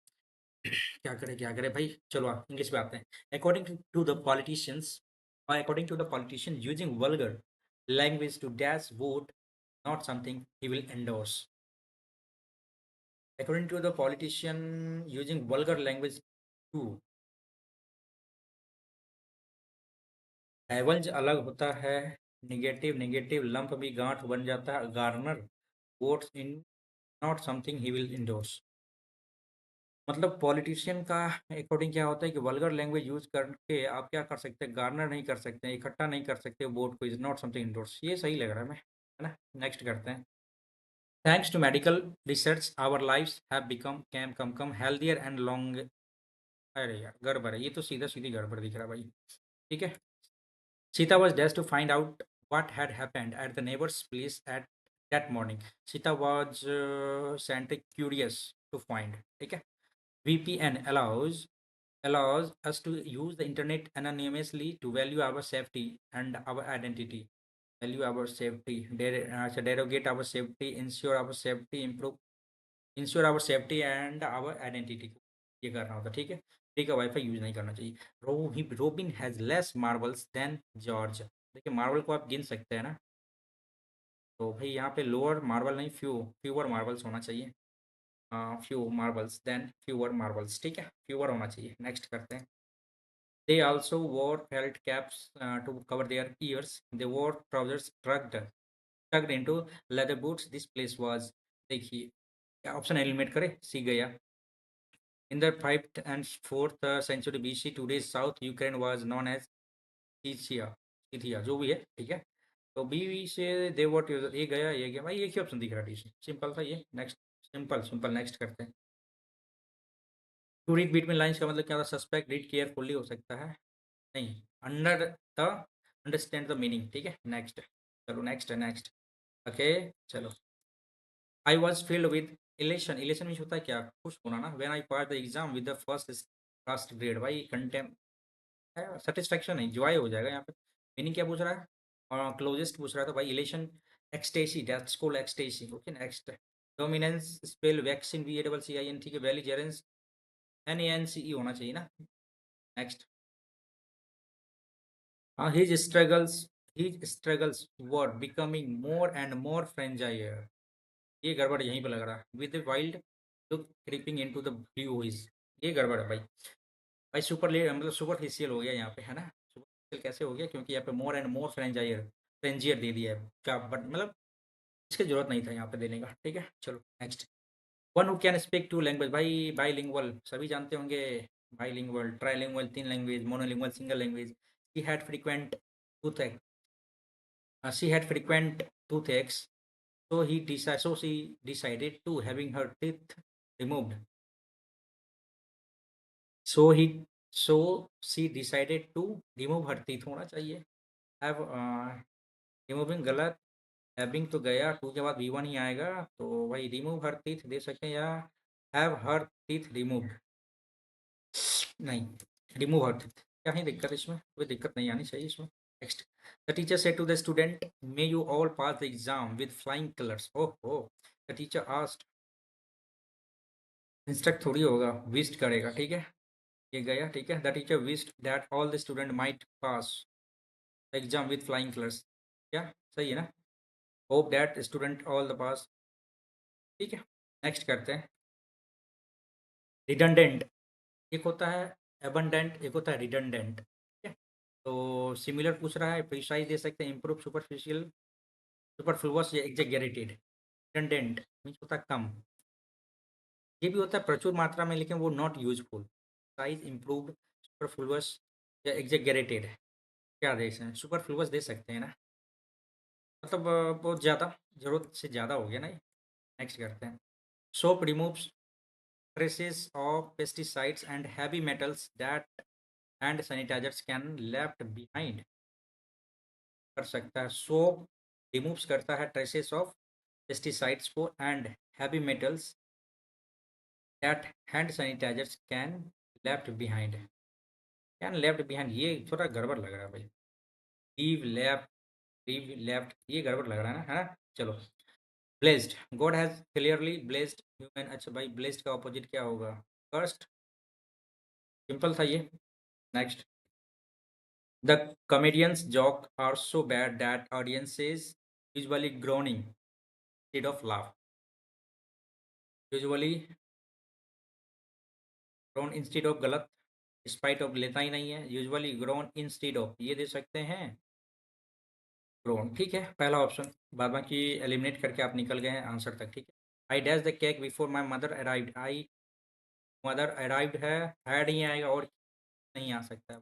क्या करें भाई, चलो आप इंग्लिश में आते हैं। According to the politician using vulgar language to dash vote not something he will endorse. According to the politician using vulgar language to, divulge अलग होता है, निगेटिव निगेटिव लंप भी गांठ बन जाता है, garner votes in not something he will endorse. मतलब politician का अकॉर्डिंग क्या होता है कि वल्गर लैंग्वेज यूज करके आप क्या कर सकते हैं? गार्नर नहीं कर सकते, इकट्ठा नहीं कर सकते वोट को, इज नॉट समथिंग इंडोर्स। ये सही लग रहा है मैं, है ना। नेक्स्ट करते हैं। Thanks to medical research our lifes have become came come come healthier and long. अरे यार गड़बड़ है, ये तो सीधा सीधी गड़बड़ दिख रहा है भाई, ठीक है। Sita was dashed to find out what had happened at the neighbor's place at that morning. Sita was sent curious to find. ठीक है। VPN allows us to use the internet anonymously to value our safety and our identity. Value our safety, derogate our safety, ensure our safety and our identity। ये करना होता, ठीक है। Free का wifi use नहीं करना चाहिए। Robin has less marbles than George. देखिए मार्बल को आप गिन सकते हैं ना, तो भाई यहाँ पे लोअर मार्बल नहीं, फ्यूअर मार्बल्स होना चाहिए। फ्यूअर मार्बल्स, ठीक है, फ्यूअर होना चाहिए। नेक्स्ट करते हैं। They also wore felt caps to cover their ears, they wore trousers tucked into leather boots, this place was. देखिए ऑप्शन एलिमिनेट करें, सी गया। In the 5th and 4th century BC, today's South Ukraine was known as Scythia। Scythia जो भी है, ठीक है। तो B से दे वॉट यूजर, ये गया भाई, एक ही ऑप्शन दिख रहा है डी से, सिंपल था ये। नेक्स्ट, सिंपल सिंपल, नेक्स्ट करते हैं। टू रीड बिटवीन लाइन्स का मतलब क्या होता है? सस्पेक्ट, रीड केयरफुली हो सकता है, नहीं, under the, understand the meaning, ठीक है। नेक्स्ट, चलो नेक्स्ट है, नेक्स्ट। ओके, चलो। I was field with elation, elation means होता है क्या? खुश होना ना। When I pass the exam with the first grade, भाई कंटेम है, सेटिस्फेक्शन नहीं, जॉय हो जाएगा यहाँ पे। मीनिंग क्या पूछ रहा है? और क्लोजेस्ट पूछ रहा था भाई, elation ecstasy, that's called ecstasy. Okay next. Dominance spell vaccine VACCIN, ठीक है। बेलिजेरेंस NANCE होना चाहिए ना। Next, his struggles were becoming more and more frenzier. ये गड़बड़ यहीं पे लग रहा है। With wild look creeping into the bluish, ये गड़बड़ है भाई। भाई मतलब सुपरफिशियल हो गया यहाँ पे, है ना। सुपरफिशियल कैसे हो गया, क्योंकि यहाँ पे मोर एंड मोर फ्रेंजाइयर, फ्रेंजियर दे दिया है क्या, बट मतलब इसकी जरूरत नहीं था यहाँ पे देने का, ठीक है। चलो next, one who can speak two language, भाई बाईलिंगुअल सभी जानते होंगे। बाईलिंगुअल, ट्राइलिंगुअल तीन language, monolingual single language. She had frequent tooth she had frequent toothaches, so she decided to having her teeth removed. So he so she decided to remove her teeth होना चाहिए। Have removing गलत, having तो गया, to के बाद V1 ही आएगा, तो भाई remove her teeth दे सकते हैं, या have her teeth removed, नहीं, remove her teeth। क्या ही दिक्कत है इसमें, कोई दिक्कत नहीं आनी चाहिए इसमें। Next, the teacher said to the student, may you all pass the exam with flying colors। oh oh, the teacher asked, instruct थोड़ी होगा, विस्ट करेगा, ठीक है। ये गया, ठीक है। The teacher wished that all the student might pass exam with flying colours, क्या सही है ना। Hope that student all the pass, ठीक है। नेक्स्ट करते हैं, रिडंडेंट, एक होता है एबंडेंट, एक होता है रिडंडेंट, ठीक है। तो सिमिलर पूछ रहा है, प्रिसाइज दे सकते हैं, इंप्रूव, सुपरफिशियल, सुपरफ्लुअस या एग्जेगरेटेड। रिडंडेंट मीन्स होता है कम, ये भी होता है प्रचुर मात्रा में, लेकिन वो not useful. Size, improved, superfluous या एग्जेगरेटेड, क्या दे सकते हैं, सुपरफ्लुअस दे सकते हैं ना, मतलब बहुत ज़्यादा, ज़रूरत से ज़्यादा हो गया ना ये। नेक्स्ट करते हैं, soap removes traces of pesticides and heavy metals that hand sanitizers can left behind। कर सकता है, सोप रिमूव्स करता है ट्रेसेस ऑफ पेस्टिसाइड्स को and heavy metals that hand sanitisers can left behind, can left behind, ये थोड़ा गड़बड़ लग रहा है भाई। लीव लेफ्ट, लीव लेफ्ट, ये गड़बड़ लग रहा है ना। चलो, blessed, God has clearly blessed human, अच्छा भाई ब्लेस्ड का ऑपोजिट क्या होगा, कर्स्ड, सिंपल था ये। Next, the comedians joke are so bad that audiences usually groaning instead of laugh, usually groan instead of गलत, स्पाइट ऑफ लेता ही नहीं है, यूजुअली ग्रोन इंस्टेड ऑफ, ये दे सकते हैं ग्रोन, ठीक है। पहला ऑप्शन, बाद बाकी एलिमिनेट करके आप निकल गए हैं आंसर तक, ठीक है। I dash the cake before my mother arrived, I mother arrived है, हैड ही आएगा, और नहीं आ सकता है,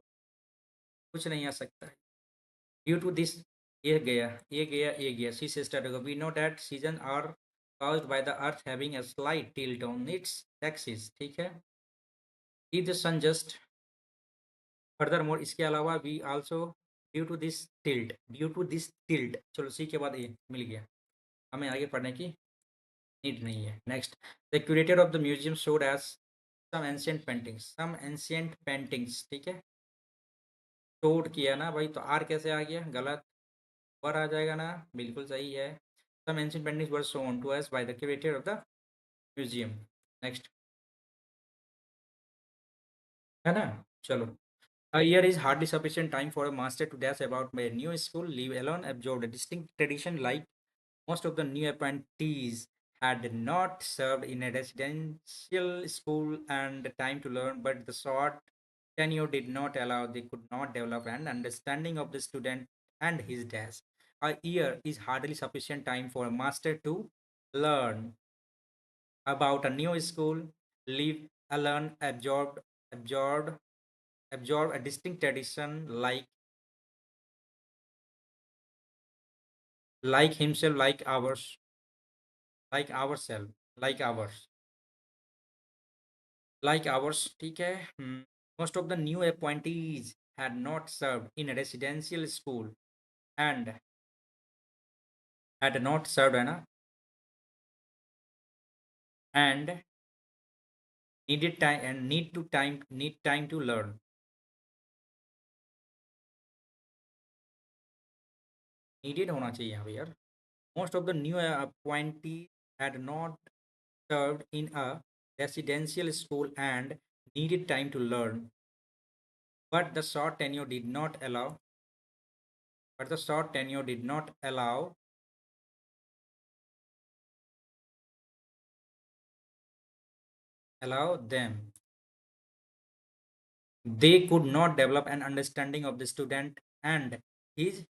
कुछ नहीं आ सकता है। ड्यू टू दिस, ये गया, ये गया, ये गया, सी से स्टार्ट होगा। We know that season are caused by the earth having a slight tilt on its axis, ठीक है। If the sun just, furthermore, इसके अलावा we also, due to this tilt, due to this tilt, चलो C के बाद ये मिल गया, हमें आगे पढ़ने की नीड नहीं है। Next, the curator of the museum showed as some ancient paintings, ठीक है। शोड किया ना भाई, तो आर कैसे आ गया, गलत, पर आ जाएगा ना, बिल्कुल सही है। Some ancient paintings were shown to us by the curator of the museum. Next, है ना। चलो, a year is hardly sufficient time for a master to dash about my new school, leave alone absorb a distinct tradition, like most of the new appointees had not served in a residential school and time to learn, but the short tenure did not allow, they could not develop an understanding of the student and his desk. A year is hardly sufficient time for a master to learn about a new school, live, learn, absorb, absorb a distinct tradition, like himself, like ours, like ourselves, like ours, like ours, ठीक है। Most of the new appointees had not served in a residential school and had not served, है ना, and needed time and need time to learn, needed होना चाहिए यहाँ पे यार। Most of the new appointee, had not served in a residential school and needed time to learn, but the short tenure did not allow. But the short tenure did not allow them. They could not develop an understanding of the student and his.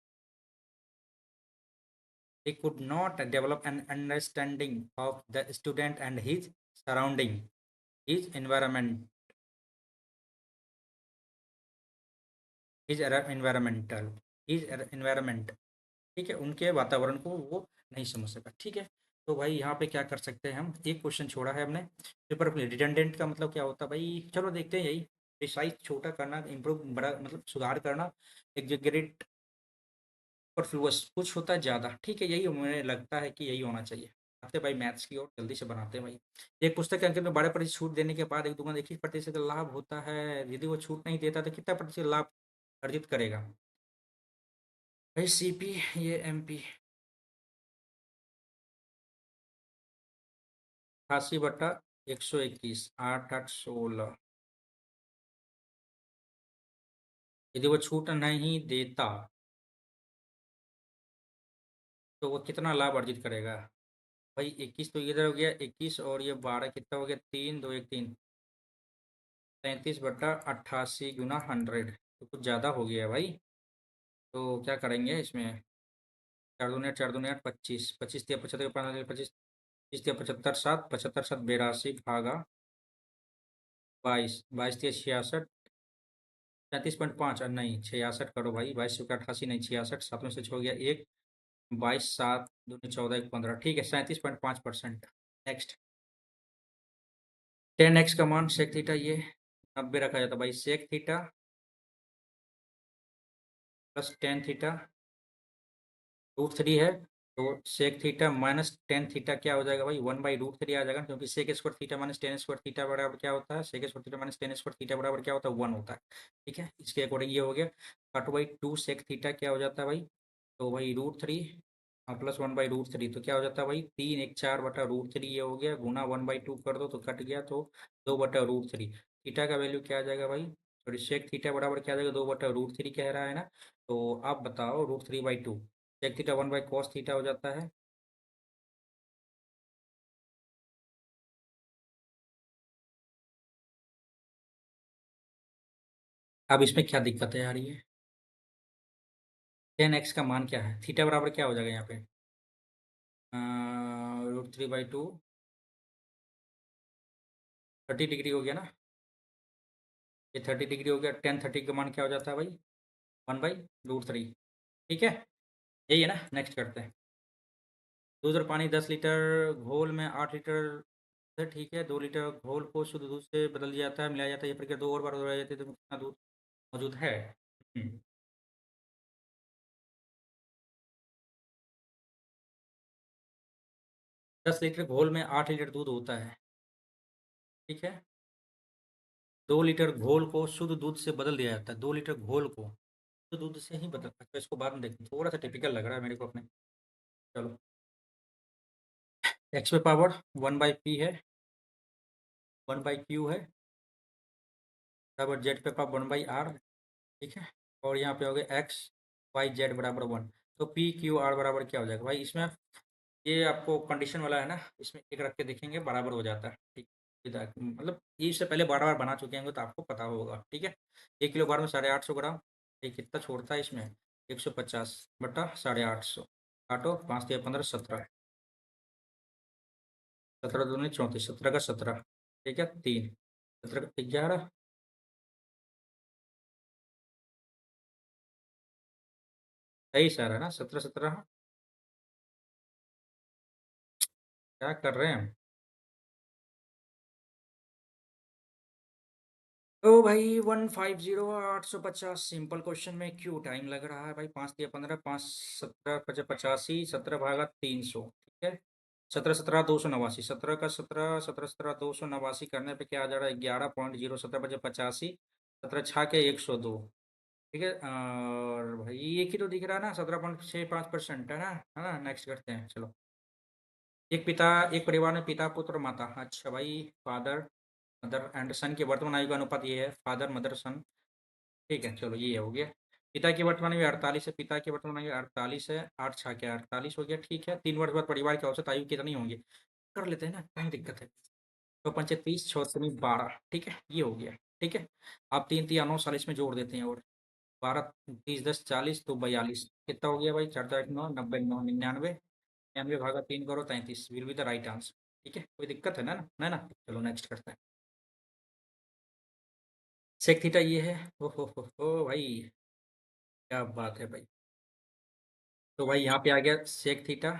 They could not develop an understanding of the student and his surrounding, his environment, his environmental, his environment। ठीक है, उनके वातावरण को वो नहीं समझ सका। ठीक है, तो भाई यहाँ पे क्या कर सकते हैं हम, एक क्वेश्चन छोड़ा है हमने पेपर। रिडंडेंट का मतलब क्या होता है भाई, चलो देखते हैं। यही प्रिसाइज छोटा करना, इम्प्रूव बड़ा, मतलब सुधार करना, एग्जेगरेट और फ्लूअस कुछ होता है ज़्यादा। ठीक है, यही मुझे लगता है कि यही होना चाहिए। आते भाई मैथ्स की ओर जल्दी से बनाते हैं भाई। एक पुस्तक के अंक में 12% छूट देने के बाद एक दुकान 21% लाभ होता है। यदि वो छूट नहीं देता तो कितना प्रतिशत लाभ अर्जित करेगा भाई? सीपी, ये एमपी। 88/121, 8/8/16। यदि वो छूट नहीं देता तो वो कितना लाभ अर्जित करेगा भाई? 21 तो इधर हो गया 21, और ये 12 कितना हो गया, 3 2 1 3, 33/88 गुना 100, तो कुछ ज़्यादा हो गया है भाई। तो क्या करेंगे इसमें, 4 दूनी 8, 25, 25 तिया 75, 25, 25 तिया 75, 7, 75 7 82 भागा 22, 22 तिया 66, 37.5, नहीं 66 करो भाई, 22 का 88 नहीं 66, 7 में से 6 हो गया 1, 22 7 दूनी 14 1 15, ठीक है 37.5%। नेक्स्ट, 10x का मान सेक थीटा ये 90 रखा जाता भाई। Sec theta plus tan theta √3 है, तो sec theta minus tan theta क्या हो जाएगा भाई, 1/√3 आ जाएगा, क्योंकि sec square theta minus tan square theta बराबर क्या होता है, sec square theta minus tan square theta बराबर क्या होता है, 1 होता है। ठीक है, इसके अकॉर्डिंग ये हो गया। काटो भाई, 2 सेक थीटा क्या हो जाता है भाई, तो भाई √3 प्लस 1/√3, तो क्या हो जाता है भाई, 3 1 4/√3 ये हो गया, गुना 1/2 कर दो तो कट गया, तो 2/√3। थीटा का वैल्यू क्या आ जाएगा भाई, सॉरी सेक थीटा बराबर क्या आ जाएगा, 2/√3 कह रहा है ना। तो आप बताओ, √3/2 सेक थीटा 1/cos थीटा हो जाता है। अब इसमें क्या दिक्कत है यार, ये 10x का मान क्या है, थीटा बराबर क्या हो जाएगा यहाँ पे, √3/2, 30 डिग्री हो गया ना। ये 30 डिग्री हो गया, टेन 30 का मान क्या हो जाता है भाई, 1/√3। ठीक है, यही है ना। नेक्स्ट करते हैं। दूध और पानी 10 लीटर घोल में 8 लीटर है। ठीक है, 2 लीटर घोल को शुद्ध दूध से बदल दिया जाता है, मिलाया जाता है, ये प्रक्रिया 2 और बार दोहराई जाती है, तो कितना दूध मौजूद है। 10 लीटर घोल में 8 लीटर दूध होता है। ठीक है, 2 लीटर घोल को शुद्ध दूध से बदल दिया जाता है। 2 लीटर घोल को शुद्ध दूध से ही बदल, अच्छा इसको बाद में देखते हैं, थोड़ा सा टिपिकल लग रहा है मेरे को अपने। चलो, एक्स पे पावर 1/p है, 1/q है, बराबर जेड पे पावर 1/r। ठीक है, और यहाँ पे हो गया एक्स वाई जेड बराबर 1। तो पी क्यू आर बराबर क्या हो जाएगा भाई इसमें, ये आपको कंडीशन वाला है ना, इसमें एक रख के देखेंगे बराबर हो जाता है। ठीक, मतलब ये इससे पहले बार बार बना चुके होंगे तो आपको पता होगा। ठीक है, 1 किलो बार में 850 ग्राम, ये कितना छोड़ता है इसमें, 150/850, काटो 5 × 3 = 15, 17, 17 दूनी 34, 17 का 17, ठीक है 3, 17 का 11, सही सर है ना, 17 17। क्या कर रहे हैं हम। तो भाई 150/850 सिंपल क्वेश्चन में क्यों टाइम लग रहा है भाई, 5 × 3 = 15, 5 17 85, 17/300। ठीक है, 17 17 289, 17 का 17, 17 17 289 करने पे क्या आ जा रहा है, 11.0, 17 × 85, 17 6 के 102। ठीक है, और भाई एक ही तो दिख रहा है ना, 17.65% है ना, है ना। नेक्स्ट करते हैं चलो। एक परिवार में पिता, पुत्र और माता। अच्छा भाई, फादर, मदर एंड सन की वर्तमान आयु का अनुपात ये है, फादर, मदर, सन। ठीक है, चलो ये हो गया। पिता की वर्तमान आयु 48 है, पिता की वर्तमान आयु 48 है, 8 छः क्या 48 हो गया, ठीक है। 3 वर्ष बाद परिवार की औसत आयु कितनी होंगी? कर लेते हैं ना, क्या दिक्कत है? तो पंचे 30, 6 दूनी 12, ठीक है, ये हो गया। ठीक है, आप 3 3 9 साल इसमें जोड़ देते हैं और 12 30 10 40 तो 42 कितना हो गया भाई? 4 4 9 90 9 99, 99 भागा 3 करो 33 will be the right answer. ठीक है, कोई दिक्कत है ना ना? चलो नेक्स्ट करते हैं। सेक थीटा ये है। हो भाई, क्या बात है भाई। तो भाई यहाँ पे आ गया sec theta,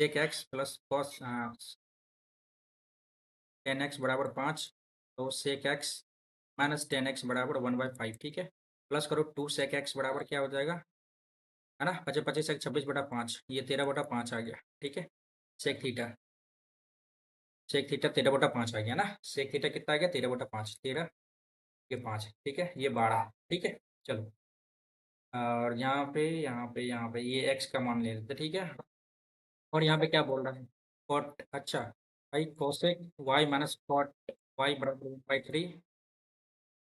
sec x plus cos 10 x बराबर 5। तो सेक एक्स माइनस 10 एक्स बराबर 1/5, ठीक है। प्लस करो 2 सेक एक्स बराबर क्या हो जाएगा, है ना? 25 25 एक 26/5, ये 13/5 आ गया, ठीक है। सेक थीटा, सेक थीटा 13/5 आ गया ना। सेक थीटा कितना आ गया? 13/5, 13 ये 5, ठीक है, ये 12, ठीक है। चलो, और यहाँ पे ये एक्स का मान ले लेते, ठीक है। और यहाँ पे क्या बोल रहा है? कॉट, अच्छा भाई, cosec y minus cot y बराबर 1/3,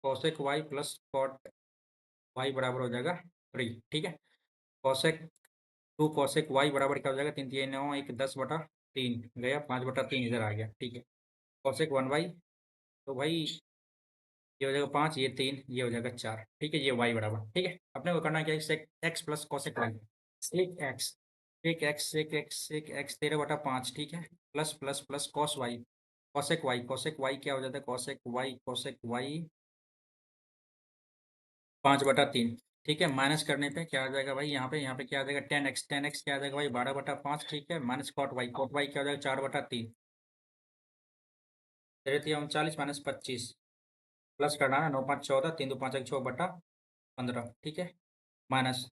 cosec y plus cot y बराबर हो जाएगा 3, ठीक है। कोसेक 2 कोसेक वाई बराबर क्या हो जाएगा? 3 3 9 1 10/3 गया, 5/3 इधर आ गया, ठीक है। कोसेक 1 वाई, तो भाई ये हो जाएगा 5, ये 3, ये हो जाएगा 4, ठीक है। ये वाई बराबर, ठीक है। अपने को करना क्या है? Sec x plus cosec y, sec x, sec x 13/5, ठीक है। Plus plus plus cos y, cosec y क्या हो जाता है? कॉसेक वाई 5/3, ठीक है। माइनस करने पे क्या आ जाएगा भाई? यहाँ पे क्या आ जाएगा? 10 एक्स, 10 एक्स क्या आ जाएगा भाई? 12/5, ठीक है। माइनस कॉट वाई क्या हो जाएगा? 4/3, 39 माइनस 25, प्लस करना है, 9 5 14, 3 2 5 1 6/15, ठीक है। माइनस,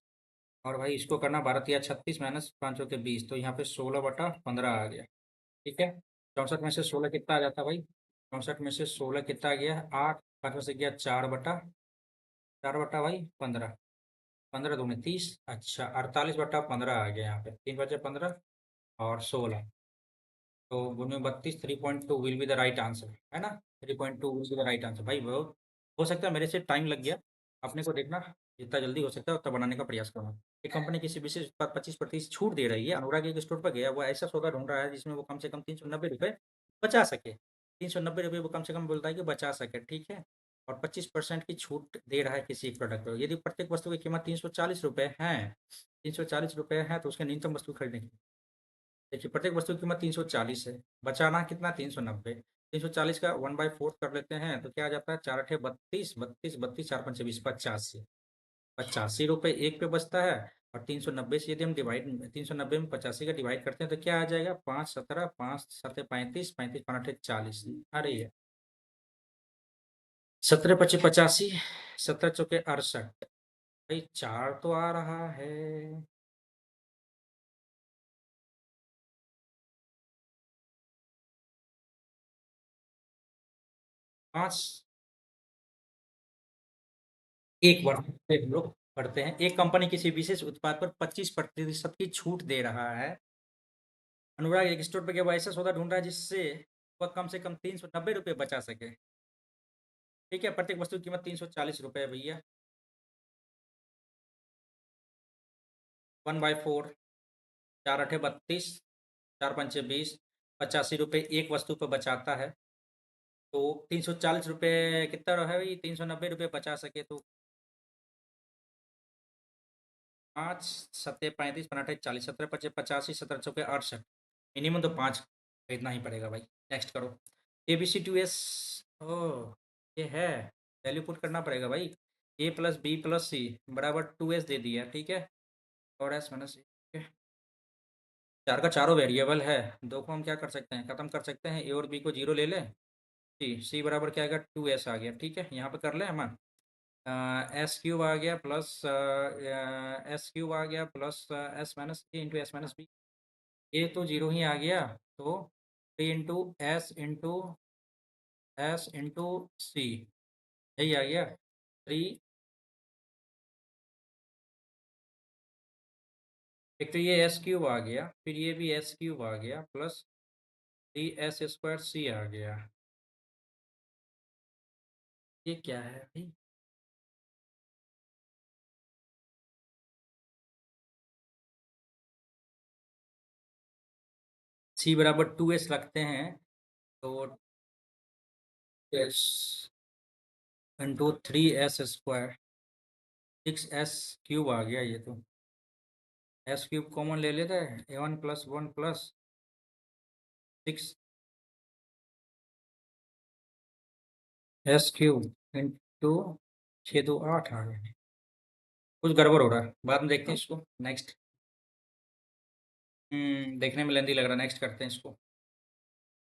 और भाई इसको करना 12 36 माइनस 5 के 20, तो यहाँ पे 16/15 आ गया, ठीक है। 64 में से 16 कितना आ जाता भाई? 64 में से 16 कितना आ गया? 8, 5 में से गया 4 बटा भाई 15, 15 दूनी 30, अच्छा 48/15 आ गया। यहाँ पे 3 बचे 15 और 16, तो गुने 32, 3.2 will be the right answer, है ना? 3.2 will be the right answer भाई। वो हो सकता है मेरे से टाइम लग गया, अपने को देखना जितना जल्दी हो सकता है उतना बनाने का प्रयास करना। एक कंपनी किसी विशेष उत्पाद 25% छूट दे रही है। अनुराग एक स्टोर पर गया, वो ऐसा सौदा ढूंढ रहा है जिसमें वो कम से कम 390 रुपये बचा सके। 390 रुपये वो कम से कम बोलता है कि बचा सके, ठीक है। और 25% की छूट दे रहा है किसी एक प्रोडक्ट पर। यदि प्रत्येक वस्तु की कीमत 340 रुपये है, 340 रुपये है, तो उसके न्यूनतम वस्तु खरीदने की, देखिए प्रत्येक वस्तु की कीमत 340 है, बचाना कितना? 390। 340 का 1/4 कर लेते हैं तो क्या आ जाता है? 4 8 32, 32 32 4 5 20, 85, 85 रुपये एक पे बचता है। और 390 से यदि हम डिवाइड, 390 में 85 का डिवाइड करते हैं तो क्या आ जाएगा? 5 17, 5 7 35, 35 5 8 40, अरे ये 17 25 85, 17 चौके 68, भाई 4 तो आ रहा है। 5, एक बार फिर हम लोग पढ़ते हैं। एक कंपनी किसी विशेष उत्पाद पर 25% की छूट दे रहा है। अनुराग एक स्टोर पर गया, वो ऐसा सौदा ढूंढ रहा है जिससे वह कम से कम 390 रुपये बचा सके, ठीक है। प्रत्येक वस्तु की कीमत 340 रुपये है भैया। 1/4, 4 8 32, 4 5 20, 85 रुपये एक वस्तु पर बचाता है। तो 340 रुपये कितना रहा है भाई? 390 रुपये बचा सके तो 5 7 35 5 40, 17 5 85, 17 चौके 68, मिनिमम तो 5 खरीदना ही पड़ेगा भाई। नेक्स्ट करो। ABC2S, ओह ये है, वैल्यू पुट करना पड़ेगा भाई। A+B+C बराबर 2S दे दिया, ठीक है। और S माइनस, चार का चारों वेरिएबल है, दो को हम क्या कर सकते हैं? खत्म कर सकते हैं। ए और बी को जीरो ले लें। सी बराबर क्या आएगा? 2S आ गया, ठीक है। यहाँ पे कर लें हम, एस क्यूब आ गया प्लस एस क्यूब आ गया प्लस एस माइनस ए इंटू एस माइनस बी, ए तो जीरो ही आ गया, तो 3 इंटू एस इंटू सी, यही आ गया 3। एक तो ये एस क्यूब आ गया, फिर ये भी एस क्यूब आ गया, प्लस 3s² सी आ गया। ये क्या है भाई? सी बराबर 2s रखते हैं तो एस इंटू 3s², 6s³ आ गया ये तो। एस क्यूब कॉमन ले लेते हैं, A1 + 1 + 6 s³ इंटू 6 2 8 आ गया। कुछ गड़बड़ हो रहा है, बाद में देखते हैं इसको। नेक्स्ट। देखने में लेंदी लग रहा है, नेक्स्ट करते हैं इसको।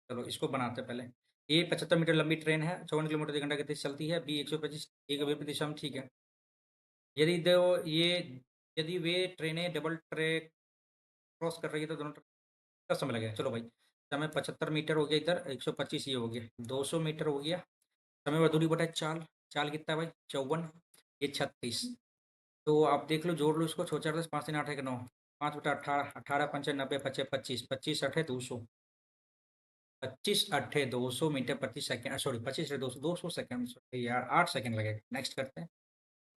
चलो इसको बनाते हैं पहले। ए 75 मीटर लंबी ट्रेन है, 54 किलोमीटर प्रति घंटा की गति से चलती है। बी 125 एक विपरीत दिशा में, ठीक है। यदि दो ये यदि वे ट्रेनें डबल ट्रैक क्रॉस कर रही है तो दोनों कितना समय लगेगा? चलो भाई, समय 75 मीटर हो गया, इधर 125 ये हो गया, 200 मीटर हो गया। समय व दूरी बटा चाल, चाल कितना है भाई? 54, ये 36। तो आप देख लो, जोड़ लो इसको, 4 4 10 5 3 8 1 9, 5 बटा 18, 18 पंचे 90, पचे 25, 25 8 200, 25 8 200 मीटर प्रति सेकंड, सॉरी 25 8 200, 200 सेकंड यार, 8 सेकंड लगेगा। नेक्स्ट करते हैं।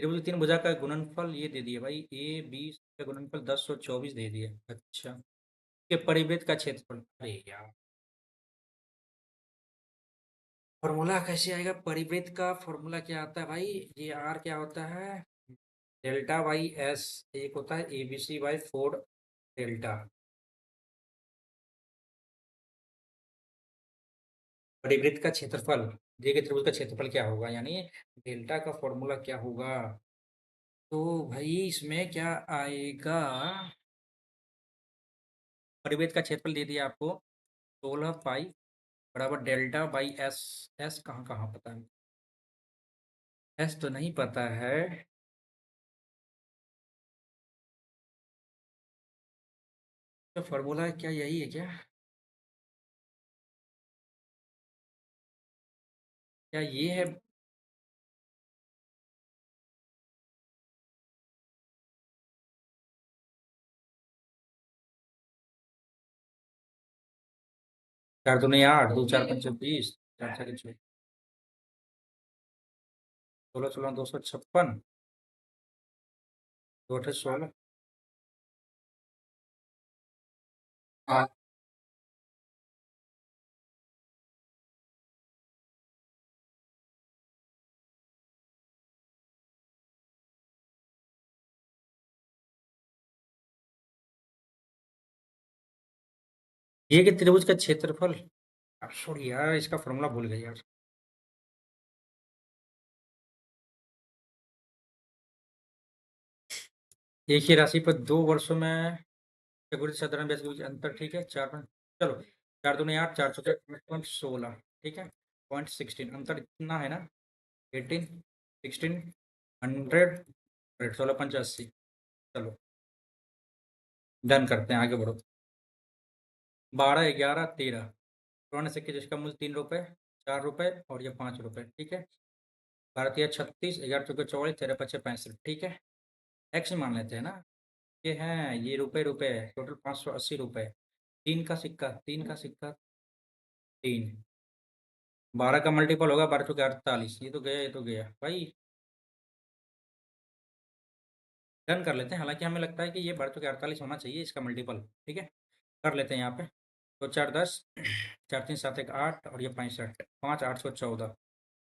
त्रिभुज तीन भुजा का गुणनफल ये दे दिया भाई, ए बी का गुणनफल 10 और 24 दे दिया। अच्छा, के परिवृत्त का क्षेत्रफल, अरे यार फॉर्मूला कैसे आएगा? परिवृत्त का फॉर्मूला क्या आता है भाई? ये आर क्या होता है? Delta by S. एक होता है ABC/4 डेल्टा। परिवृत्त का क्षेत्रफल दिए गए त्रिभुज का क्षेत्रफल क्या होगा, यानी डेल्टा का फॉर्मूला क्या होगा? तो भाई इसमें क्या आएगा? परिवृत्त का क्षेत्रफल दे दिया आपको, 16 पाई बराबर डेल्टा बाई एस। एस कहाँ कहाँ पता है? एस तो नहीं पता है। तो फॉर्मूला क्या यही है क्या? क्या ये है? 4 दूनी 8, 2 4 पंचे 20, 4 4 16 16 256, 2 8 16। हाँ, ये कि त्रिभुज का क्षेत्रफल, अब छोड़ यार, इसका फॉर्मूला भूल गए यार। एक ही राशि पर 2 वर्षों में चतुर्भुज साधारण ब्याज के बीच अंतर, ठीक है। चलो, 4 दूनी 8, 4 चौके 16, ठीक है। 0.16 अंतर इतना है ना, 18 16 100, 16 5 80। चलो डन करते हैं, आगे बढ़ो। 12 11 13 स्वर्ण सिक्के जिसका मूल्य 3 रुपये, 4 रुपये और ये 5 रुपये, ठीक है। 12 3 36, 11 चौके 44, 13 5 65, ठीक है। एक्स मान लेते हैं ना, ये हैं, ये रुपए रुपए, टोटल 580 रुपये। 3 का सिक्का 3, 12 का मल्टीपल होगा, 12 चौके 48, ये तो गया, ये तो गया भाई। डन कर लेते हैं, हालांकि हमें लगता है कि ये 12 चौके 48 होना चाहिए इसका मल्टीपल, ठीक है। कर लेते हैं यहाँ पे। तो 4 10, 4 3 7 1 8 और ये 65, 5 8 14,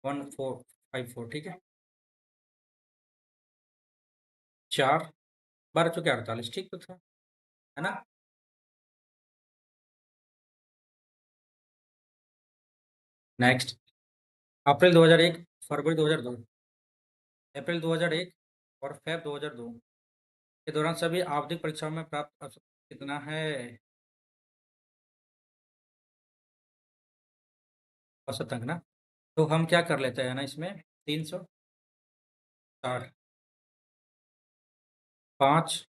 1454, ठीक है। 4 12 चौके 48, ठीक तो था, है ना। नेक्स्ट। अप्रैल 2001, फरवरी 2002, अप्रैल 2001 और फेब 2002 के दौरान सभी आवधिक परीक्षाओं में प्राप्त औसत कितना है? औसत अंक ना, तो हम क्या कर लेते हैं ना इसमें, 360, 5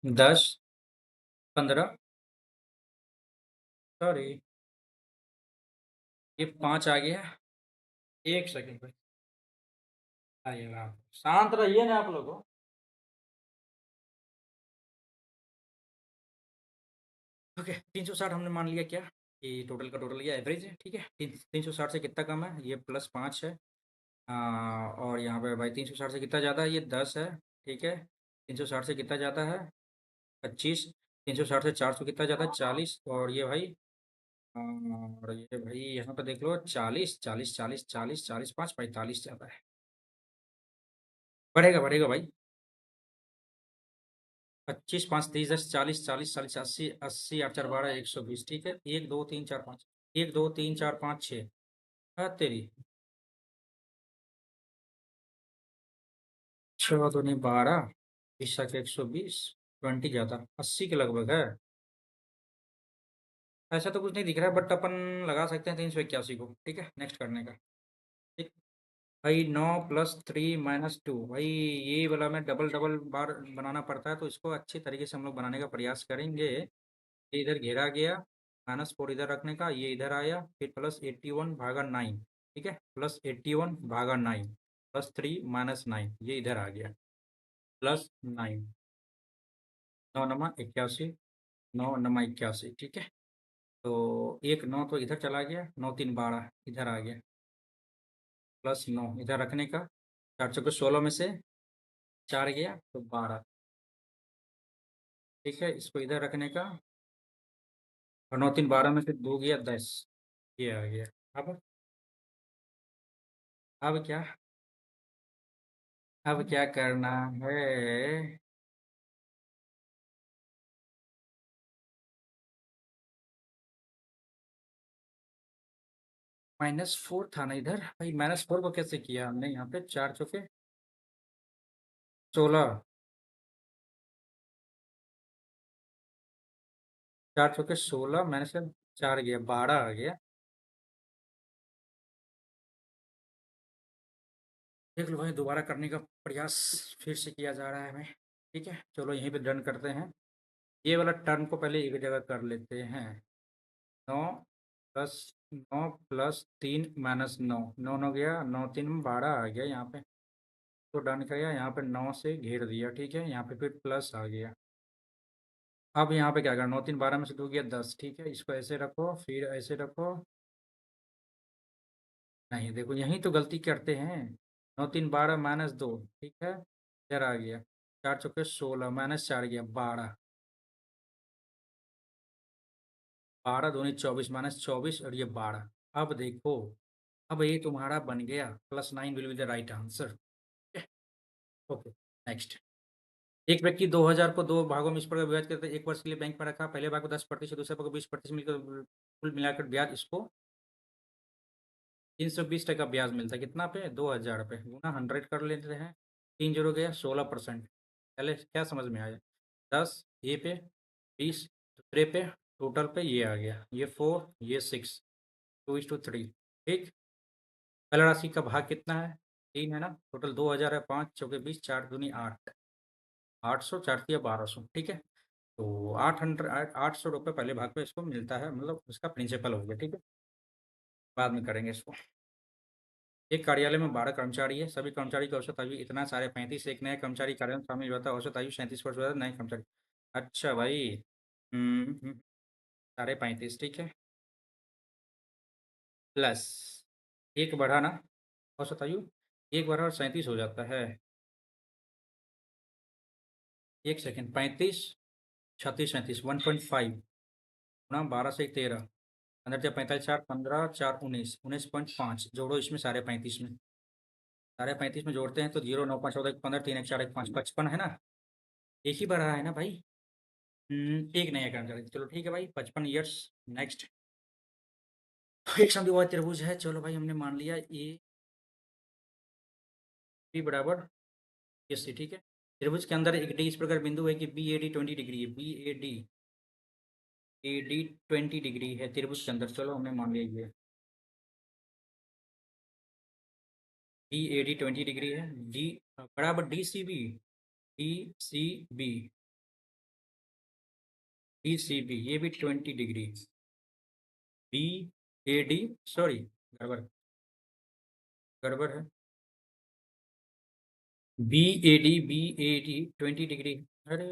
10 15, सॉरी ये 5 आ गया। एक सेकंड भाई, आइए आप शांत रहिए ना आप लोगों। ओके 360 हमने मान लिया क्या कि टोटल का टोटल, ये एवरेज है, ठीक है। 360 से कितना कम है, ये +5 है। और यहाँ पे भाई 360 से कितना ज़्यादा है, ये 10 है, ठीक है। 360 से कितना ज़्यादा है, 25। 360 से 400 कितना ज़्यादा है, 40। और ये भाई और ये भाई यहाँ पे देख लो, 40 40 40 40 40 5 45 ज़्यादा है। बढ़ेगा बढ़ेगा भाई। 25 5 30 10 40 40 40 80 80 8 4 12 120, ठीक है। 1 2 3 4 5, 1 2 3 4 5 6, है तेरी 6 दूनी 12, 20 के 120, 20 ज़्यादा 80 के लगभग है। ऐसा तो कुछ नहीं दिख रहा है, बट अपन लगा सकते हैं 381 को, ठीक है, नेक्स्ट करने का। ठीक भाई, 9 + 3 - 2 भाई, ये वाला में डबल डबल बार बनाना पड़ता है, तो इसको अच्छे तरीके से हम लोग बनाने का प्रयास करेंगे। ये इधर घेरा गया, -4 इधर रखने का, ये इधर आया, फिर +81/9, ठीक है, +81/9 +3 - 9, ये इधर आ गया, +9, 9 × 9 = 81, 9 × 9 = 81, ठीक है। तो एक 9 तो इधर चला गया, 9 3 12 इधर आ गया, +9 इधर रखने का, 4 चौके 16 में से 4 गया तो 12, ठीक है। इसको इधर रखने का, और 9 3 12 में से 2 गया 10, ये आ गया। अब अब क्या अब क्या करना है, -4 था ना इधर भाई, -4 को कैसे किया हमने, यहाँ पे 4 चौके 16, 4 चौके 16 मैंने से 4 गया 12 आ गया। देख लो भाई, दोबारा करने का प्रयास फिर से किया जा रहा है हमें, ठीक है। चलो यहीं पे डन करते हैं, ये वाला टर्म को पहले एक जगह कर लेते हैं। 9 + 9 + 3 - 9, 9 9 गया, 9 3 12 आ गया यहाँ पे, तो डन किया, यहाँ पे 9 से घेर दिया, ठीक है। यहाँ पे फिर प्लस आ गया। अब यहाँ पे क्या करना, 9 3 12 में से 2 गया 10, ठीक है। इसको ऐसे रखो, फिर ऐसे रखो, नहीं देखो यहीं तो गलती करते हैं। 9 3 12 -2, ठीक है, इधर आ गया, 4 चौके 16 -4 गया 12, 12 दूनी 24 -24 और ये 12। अब देखो, अब ये तुम्हारा बन गया, +9 will be the right answer. Okay, next. एक व्यक्ति 2000 को दो भागों में इस प्रकार विभाजित करते, 1 वर्ष के लिए बैंक में रखा, पहले भाग को 10%, दूसरे भाग को 20% मिलकर कुल मिलाकर ब्याज इसको 320 टका ब्याज मिलता है, कितना पे, 2000 पे, गुना 100 कर लेते हैं, 3 जीरो गया 16%। पहले क्या समझ में आया, 10 ए पे, 20 दूसरे पे, टोटल पे ये आ गया, ये 4 ये 6, 2:3, ठीक। पहला राशि का भाग कितना है, 3 है ना, टोटल 2000 है, 5 चौके 20, 4 दूनी 8, 800, 4 तिया 1200, ठीक है। तो 800 रुपये पहले भाग पे इसको मिलता है, मतलब इसका प्रिंसिपल हो गया, ठीक है। बाद में करेंगे इसको। एक कार्यालय में 12 कर्मचारी है, सभी कर्मचारी की औसत आयु इतना सारे 35, एक नया कर्मचारी कार्यालय में शामिल हुआ था, औसत आयु 37 वर्ष हुआ था नए कर्मचारी। अच्छा भाई, साढ़े 35, ठीक है, प्लस एक बढ़ा ना, औसत आयु एक बढ़ा और 37 हो जाता है। एक सेकेंड, 35 36 37, 1.5 गुना 12 से 13, 15 जब 45 4 15 4 19, 19.5 जोड़ो इसमें साढ़े 35 में, साढ़े 35 में जोड़ते हैं तो 0 9 5 14 15 3 1 4 1 5, 55 है ना, एक ही बढ़ा है ना भाई। एक नया कर्मचारी, चलो ठीक है भाई, 55 ईयर्स। नेक्स्ट, एक समद्विबाहु त्रिभुज है, चलो भाई हमने मान लिया ए बी बराबर ये सी, ठीक है। त्रिभुज के अंदर एक डी इस प्रकार बिंदु है कि बी ए डी 20 डिग्री है, बी ए डी 20 डिग्री है त्रिभुज के अंदर, चलो हमने मान लिया ये बी ए डी 20 डिग्री है, डी बराबर डी सी बी ये भी 20 degree, B A D, sorry गड़बड़, गड़बड़ है, बी ए डी 20 डिग्री, अरे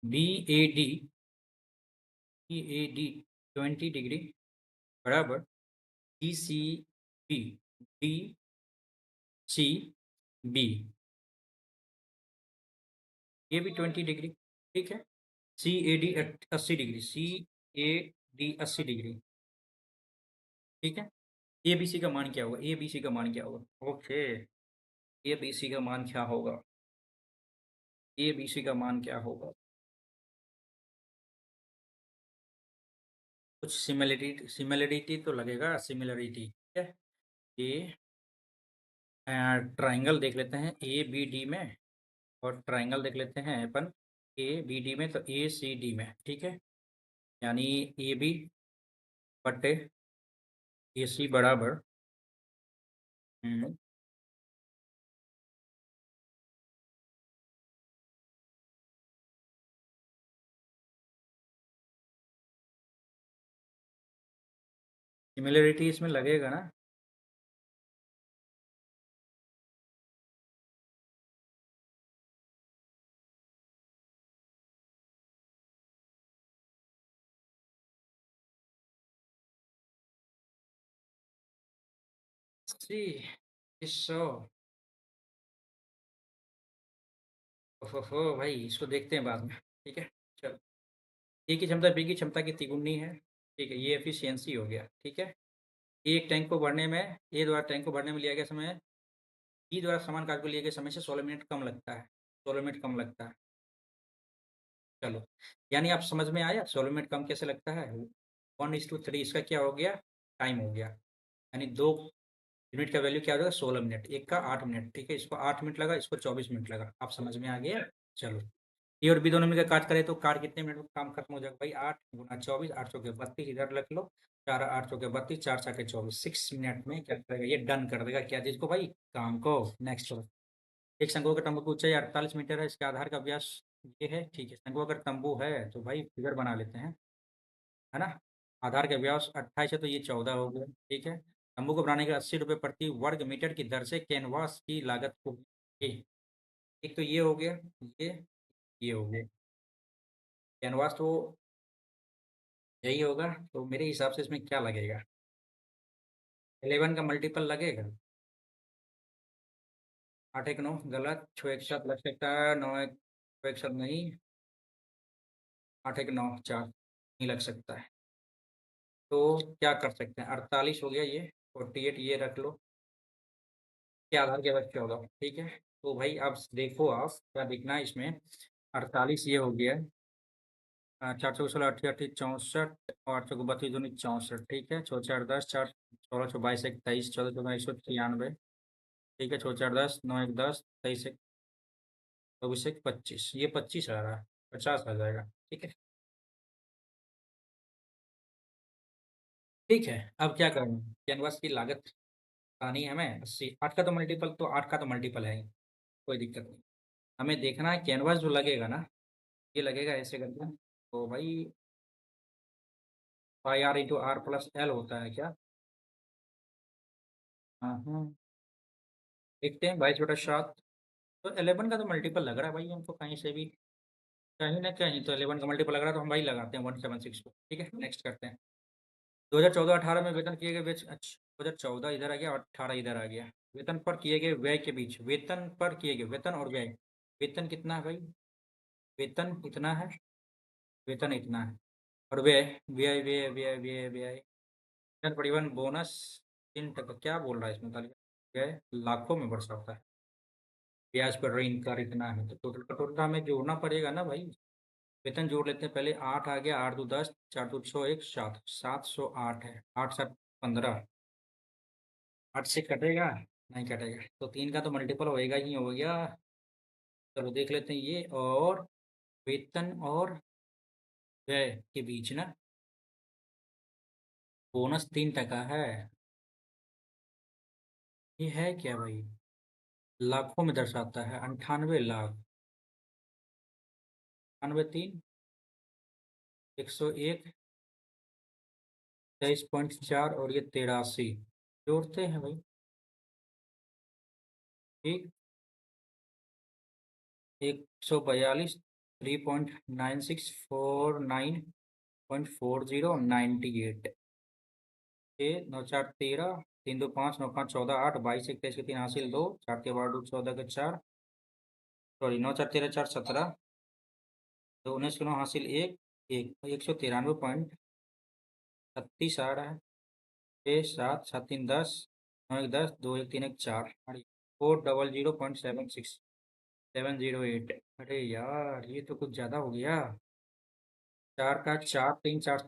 B A D, B A D 20 degree बराबर D C B, D C B, ये भी 20 डिग्री, ठीक है। C A D 80 degree, C A D 80 degree, ठीक है। ए बी सी का मान क्या होगा, ए बी सी का मान क्या होगा, ओके। ए बी सी का मान क्या होगा, ए बी सी का मान क्या होगा, कुछ सिमिलरिटी, सिमिलरिटी तो लगेगा, सिमिलरिटी, ठीक है। ये ट्राइंगल देख लेते हैं ए बी डी में, और ट्राइंगल देख लेते हैं अपन ए बी डी में, तो ए सी डी में, ठीक है। यानी ए बी बटे ए सी बराबर सिमिलरिटी इसमें लगेगा ना। सी सौ, ओहो भाई, इसको देखते हैं बाद में, ठीक है। चलो, ए की क्षमता बी की क्षमता की तिगुनी है, ठीक है, ये एफिशिएंसी हो गया, ठीक है। एक टैंक को भरने में, ए द्वारा टैंक को भरने में लिया गया समय, बी द्वारा समान कार्य को लिए गए समय से 16 मिनट कम लगता है, 16 मिनट कम लगता है। चलो, यानी आप समझ में आया 16 मिनट कम कैसे लगता है। 1:3 इसका क्या हो गया, टाइम हो गया। यानी दो यूनिट का वैल्यू क्या हो जाएगा, 16 मिनट, एक का 8 मिनट, ठीक है। इसको 8 मिनट लगा, इसको 24 मिनट लगा, आप समझ में आ गया। चलो, ए और बी दोनों मिलकर काट करें तो काट कितने मिनट में काम खत्म हो जाएगा भाई, 8 × 24, 8 चौके 32, इधर रख लो, 4 8 चौके 32, 4 7 24, 6 मिनट में क्या करेगा, ये डन कर देगा क्या चीज़ को भाई, काम को। नेक्स्ट, एक शंकु का तंबू की ऊंचाई 48 मीटर है, इसके आधार का व्यास ये है, ठीक है। शंकु अगर तंबू है तो भाई फिगर बना लेते हैं, है ना। आधार का व्यास 28 है तो ये 14 हो गया, ठीक है। तंबू को बनाने के 80 रुपये प्रति वर्ग मीटर की दर से कैनवास की लागत को, ये एक तो ये हो गया, ये हो गया कैनवास, तो यही होगा। तो मेरे हिसाब से इसमें क्या लगेगा, 11 का मल्टीपल लगेगा, 8 1 9 गलत, 6 1 7 लग सकता है, 9 1 6 1 7 नहीं, 8 1 9 4 नहीं लग सकता है। तो क्या कर सकते हैं, 48 हो गया ये, 48 ये रख लो, क्या आधार के बाद 14, ठीक है। तो भाई अब देखो, आप क्या देखना है इसमें, 48 ये हो गया, 4 4 16 88 64, और 8 32 दूनी 64, ठीक है। 4 4 10, 4 16 22 21, 14 14 193, ठीक है। 4 4 10, 9 1 10, 23 1 24 1 25, ये 25 आ रहा है, 50 आ जाएगा, ठीक है। ठीक है, अब क्या करना, कैनवास की लागत आनी है हमें 80, 8 का तो मल्टीपल, तो 8 का तो मल्टीपल है ही, कोई दिक्कत नहीं। हमें देखना है कैनवास जो लगेगा ना, ये लगेगा ऐसे करके, तो भाई pi R into R plus L होता है क्या। हाँ हाँ, देखते हैं, 22/7, तो 11 का तो मल्टीपल लग रहा है भाई हमको कहीं से भी, कहीं ना कहीं तो 11 का मल्टीपल लग रहा है, तो हम भाई लगाते हैं 176 को, ठीक है। नेक्स्ट करते हैं, 2014-18 में वेतन किए गए अच्छा, 2014 इधर आ गया और 18 इधर आ गया। वेतन पर किए गए व्यय के बीच, वेतन पर किए गए, वेतन और व्यय, वेतन कितना है भाई, वेतन इतना है, वेतन इतना है, और व्यय, व्यय जन परिवहन बोनस 3 टका, क्या बोल रहा है इसमें तालिका, व्यय लाखों में दर्शाता है, ब्याज पर ऋण कर इतना है, तो टोटल का टोटल हमें जोड़ना पड़ेगा ना भाई। वेतन जोड़ लेते हैं पहले, 8 आ गया, 8 2 10, 4 2 6 1 7, 708 है, 8 7 15, 8 से कटेगा, नहीं कटेगा, तो 3 का तो मल्टीपल होएगा ही हो गया। चलो देख लेते हैं ये, और वेतन और व्यय के बीच ना, बोनस 3 टका है, ये है क्या भाई, लाखों में दर्शाता है, 98 लाख, 98 3, 101, 23.4, और ये 83, जोड़ते हैं भाई, ठीक, 142, 3.9649.4098। 6 9 4 13, 3 2 5 9 5 14 8, 22 21 23 हासिल 2, 4 के 12 14 के 4, सॉरी 9 4 13 4 17, 2 19 के 9 हासिल 1, 193.36 आ रहा है। 6 7 7 3 10, 9 1 10, 2 1 3 1 4, 400.76 अरे यार ये तो कुछ ज़्यादा हो गया। 4 का 4 3 4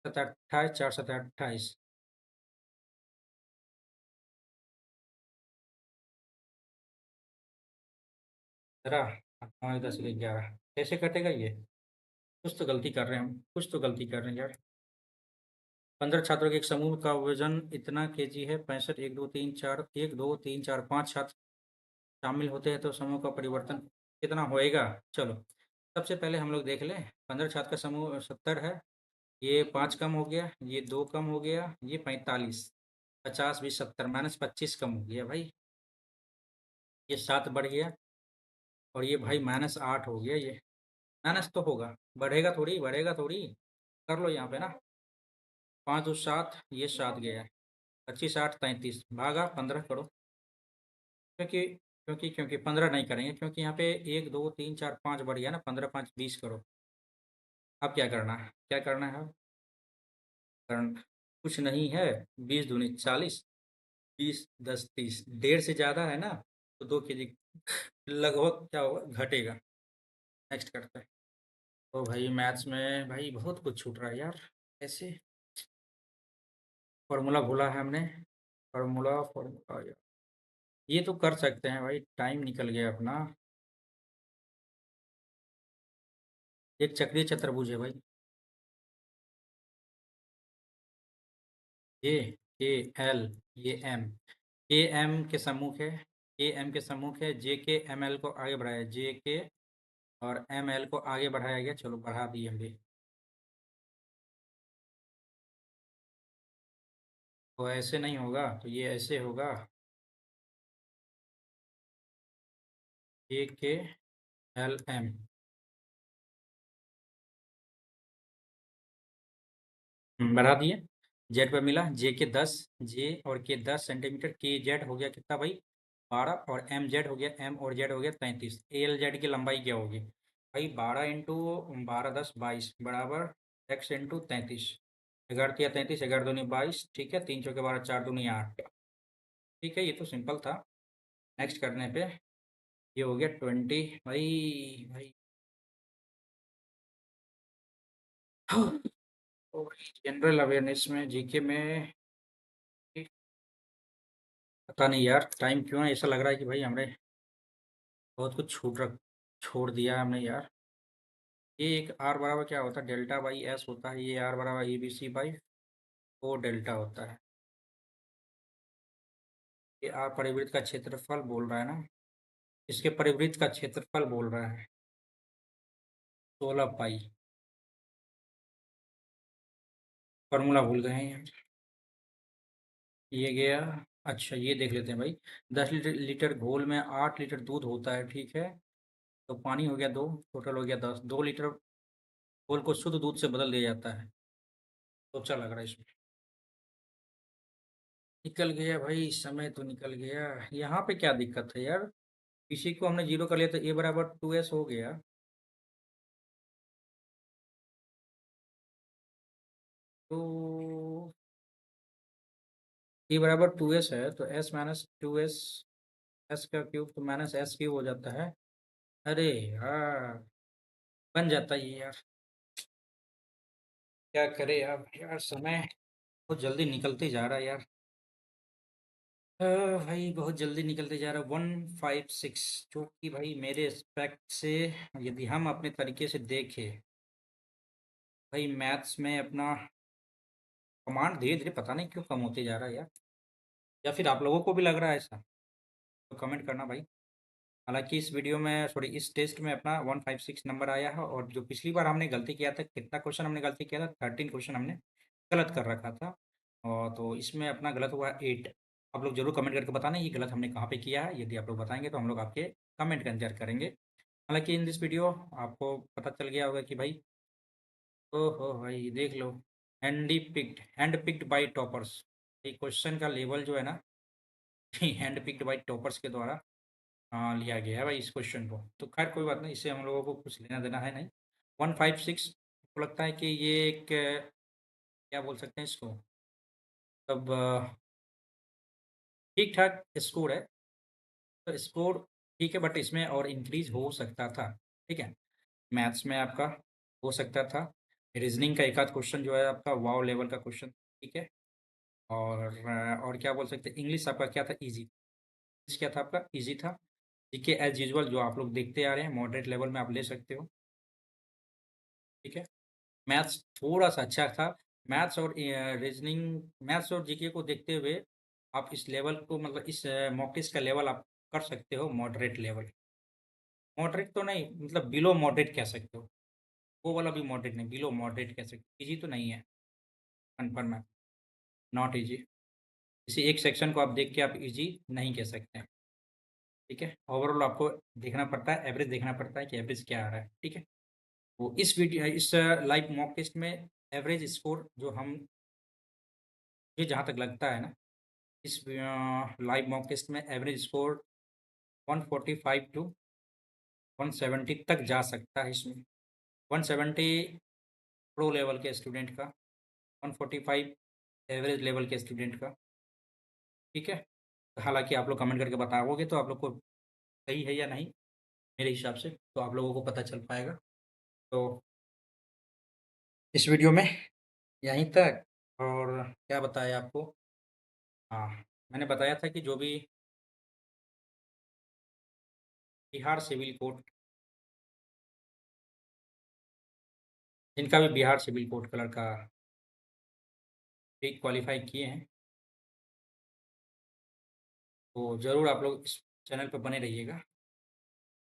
7 28, 4 7 28। जरा 9 1 10 11, कैसे कटेगा ये? कुछ तो गलती कर रहे हैं हम, कुछ तो गलती कर रहे हैं यार। 15 छात्रों के एक समूह का वजन इतना केजी है। 65 1 2 3 4 1 2 3 4 5 छात्र शामिल होते हैं तो समूह का परिवर्तन कितना होएगा? चलो सबसे पहले हम लोग देख लें। 15 छात्र का समूह 70 है, ये 5 कम हो गया, ये 2 कम हो गया, ये 45, 50 20 70 -25 कम हो गया भाई। ये 7 बढ़ गया और ये भाई -8 हो गया। ये माइनस तो होगा, बढ़ेगा थोड़ी, बढ़ेगा थोड़ी। कर लो यहाँ पे ना, 5 2 7, ये 7 गया, 25 8 33 भागा 15 करो। क्योंकि 15 नहीं करेंगे, क्योंकि यहाँ पे 1 2 3 4 5 बढ़ गया ना, 15 5 20 करो। अब क्या करना है, क्या करना है अब? कारण कुछ नहीं है, 20 दूनी 40, 20 10 30, 1.5 से ज़्यादा है ना, तो 2 केजी लगभग क्या होगा, घटेगा। नेक्स्ट करते हैं। तो भाई मैथ्स में भाई बहुत कुछ छूट रहा है यार, कैसे? फॉर्मूला भूला है हमने, फॉर्मूला फॉर्मूला यार, ये तो कर सकते हैं भाई, टाइम निकल गया अपना। एक चक्रीय चतुर्भुज है भाई, ए ए एल, ये एम, के एम के सम्मुख है, के एम के सम्मुख है, जे के एम एल को आगे बढ़ाया, जे के और एम एल को आगे बढ़ाया गया, चलो बढ़ा दिए हम भी। तो ऐसे नहीं होगा, तो ये ऐसे होगा, जे के एल एम। बढ़ा दिए, जेड पे मिला, जे के 10, जे और के 10 सेंटीमीटर, के जेड हो गया कितना भाई 12, और एम जेड हो गया, एम और जेड हो गया 33। ए एल जेड की लंबाई क्या होगी भाई? 12 × 12 10 22 बराबर एक्स इंटू 33, 11 × 33, 11 दूनी 22, ठीक है, 3 × 4 = 12, 4 दूनी 8, ठीक है, ये तो सिंपल था। नेक्स्ट करने पे ये हो गया 20 भाई भाई। जनरल अवेयरनेस में, जीके में, पता नहीं यार टाइम क्यों है ऐसा लग रहा है कि भाई हमने बहुत कुछ छोड़ दिया हमने यार। ये एक आर बराबर क्या होता है, डेल्टा बाई एस होता है, ये आर बराबर a b c by 4 delta होता है। ये आर परिवृत्त का क्षेत्रफल बोल रहा है ना, इसके परिवृत्त का क्षेत्रफल बोल रहा है, 16 पाई। फॉर्मूला भूल गए हैं यार, ये गया। अच्छा ये देख लेते हैं भाई, 10 लीटर घोल में 8 लीटर दूध होता है, ठीक है, तो पानी हो गया 2, टोटल हो गया 10, 2 लीटर घोल को शुद्ध दूध से बदल दिया जाता है। तो अच्छा लग रहा है इसमें, निकल गया भाई, समय तो निकल गया। यहाँ पे क्या दिक्कत है यार, इसी को हमने जीरो कर लिया तो ए बराबर 2s हो गया। तो ए बराबर 2s है, तो s माइनस 2s, एस का क्यूब तो माइनस एस क्यूब हो जाता है। अरे यार बन जाता है ये यार, क्या करे अब यार, समय बहुत जल्दी निकलते जा रहा है यार। भाई बहुत जल्दी निकलते जा रहा है, 156, जो कि भाई मेरे एस्पेक्ट से, यदि हम अपने तरीके से देखें भाई, मैथ्स में अपना कमांड धीरे धीरे पता नहीं क्यों कम होते जा रहा है यार, या फिर आप लोगों को भी लग रहा है ऐसा, तो कमेंट करना भाई। हालांकि इस वीडियो में, सॉरी इस टेस्ट में अपना 156 नंबर आया है, और जो पिछली बार हमने गलती किया था, कितना क्वेश्चन हमने गलती किया था, 13 क्वेश्चन हमने गलत कर रखा था, और तो इसमें अपना गलत हुआ 8। आप लोग जरूर कमेंट करके बताना ये गलत हमने कहाँ पे किया है, यदि आप लोग बताएंगे तो हम लोग आपके कमेंट का इंतजार करेंगे। हालाँकि इन दिस वीडियो आपको पता चल गया होगा कि भाई ओहो भाई देख लो हैंड पिक्ड बाय टॉपर्स। ये क्वेश्चन का लेवल जो है ना हैंड पिक्ड बाय टॉपर्स के द्वारा लिया गया है भाई इस क्वेश्चन को। तो खैर कोई बात नहीं, इससे हम लोगों को कुछ लेना देना है नहीं। 156 को लगता है कि ये एक क्या बोल सकते हैं इसको, तब ठीक ठाक स्कोर है। तो स्कोर ठीक है, बट इसमें और इंक्रीज हो सकता था। ठीक है, मैथ्स में आपका हो सकता था, रीजनिंग का एक आध क्वेश्चन जो है आपका वाव लेवल का क्वेश्चन। ठीक है, और क्या बोल सकते हैं, इंग्लिश आपका क्या था, इजी। इंग्लिश क्या था आपका, इजी था। जीके एज यूजुअल जो आप लोग देखते आ रहे हैं, मॉडरेट लेवल में आप ले सकते हो। ठीक है, मैथ्स थोड़ा सा अच्छा था। मैथ्स और रीजनिंग, मैथ्स और जीके को देखते हुए आप इस लेवल को, मतलब इस मॉक टेस्ट का लेवल आप कर सकते हो मॉडरेट लेवल। मॉडरेट तो नहीं, मतलब बिलो मॉडरेट कह सकते हो। वो वाला भी मॉडरेट नहीं, बिलो मॉडरेट कह सकते हो। इजी तो नहीं है, कन्फर्म है, नॉट इजी। किसी एक सेक्शन को आप देख के आप इजी नहीं कह सकते हैं। ठीक है, ओवरऑल आपको देखना पड़ता है, एवरेज देखना पड़ता है कि एवरेज क्या आ रहा है। ठीक है, तो इस लाइव मॉक टेस्ट में एवरेज स्कोर जो हम, मुझे जहाँ तक लगता है ना, इस लाइव मॉक टेस्ट में एवरेज स्कोर 145 टू 170 तक जा सकता है इसमें। 170 प्रो लेवल के स्टूडेंट का, 145 एवरेज लेवल के स्टूडेंट का। ठीक है, हालाँकि आप लोग कमेंट करके बताओगे तो आप लोग को सही है या नहीं, मेरे हिसाब से तो आप लोगों को पता चल पाएगा। तो इस वीडियो में यहीं तक। और क्या बताया आपको, हाँ, मैंने बताया था कि जो भी बिहार सिविल कोड, जिनका भी बिहार सिविल कोड कलर का प्री क्वालिफाई किए हैं, तो ज़रूर आप लोग इस चैनल पे बने रहिएगा।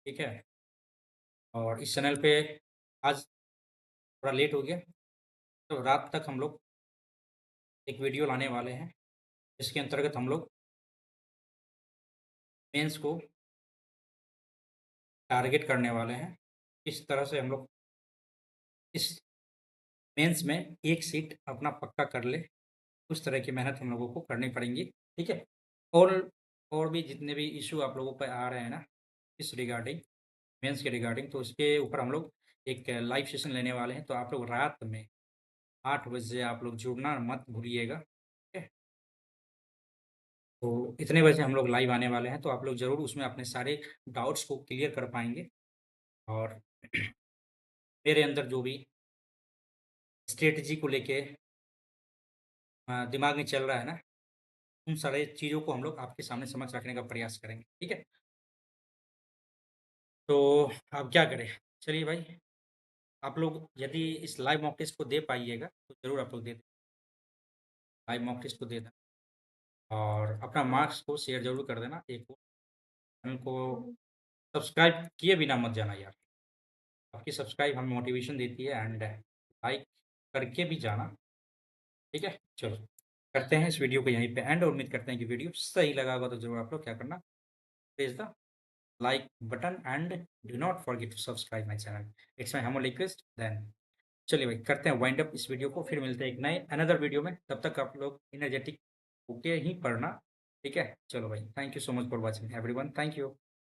ठीक है, और इस चैनल पे आज थोड़ा लेट हो गया, तो रात तक हम लोग एक वीडियो लाने वाले हैं, जिसके अंतर्गत हम लोग मेंस को टारगेट करने वाले हैं। इस तरह से हम लोग इस मेंस में एक सीट अपना पक्का कर ले, उस तरह की मेहनत हम लोगों को करनी पड़ेगी। ठीक है, और और भी जितने भी इशू आप लोगों पे आ रहे हैं ना इस रिगार्डिंग, मेंस के रिगार्डिंग, तो उसके ऊपर हम लोग एक लाइव सेशन लेने वाले हैं। तो आप लोग रात में 8 बजे आप लोग जुड़ना मत भूलिएगा। ठीक है, तो इतने बजे हम लोग लाइव आने वाले हैं, तो आप लोग ज़रूर उसमें अपने सारे डाउट्स को क्लियर कर पाएँगे। और मेरे अंदर जो भी स्ट्रैटेजी को लेके दिमाग में चल रहा है ना, उन सारे चीज़ों को हम लोग आपके सामने समक्ष रखने का प्रयास करेंगे। ठीक है? तो अब क्या करें? चलिए भाई, आप लोग यदि इस लाइव मॉक टेस्ट को दे पाइएगा, तो ज़रूर आप लोग दे दें। लाइव मॉक टेस्ट को दे दें और अपना मार्क्स को शेयर ज़रूर कर देना। एक वो चैनल को सब्सक्राइब किए बिना मत जाना यार। आपकी सब्सक्राइब हमें मोटिवेशन देती है, एंड लाइक करके भी जाना। ठीक है? चलो, करते हैं इस वीडियो को यहीं पे एंड, और उम्मीद करते हैं कि वीडियो सही लगा होगा, तो ज़रूर आप लोग क्या करना, press the like button and do not forget to subscribe my channel. It's my humble request then। चलिए भाई, करते हैं वाइंड अप इस वीडियो को, फिर मिलते हैं एक नए अनदर वीडियो में। तब तक आप लोग एनर्जेटिक होके ही पढ़ना। ठीक है, चलो भाई, thank you so much for watching everyone, thank you.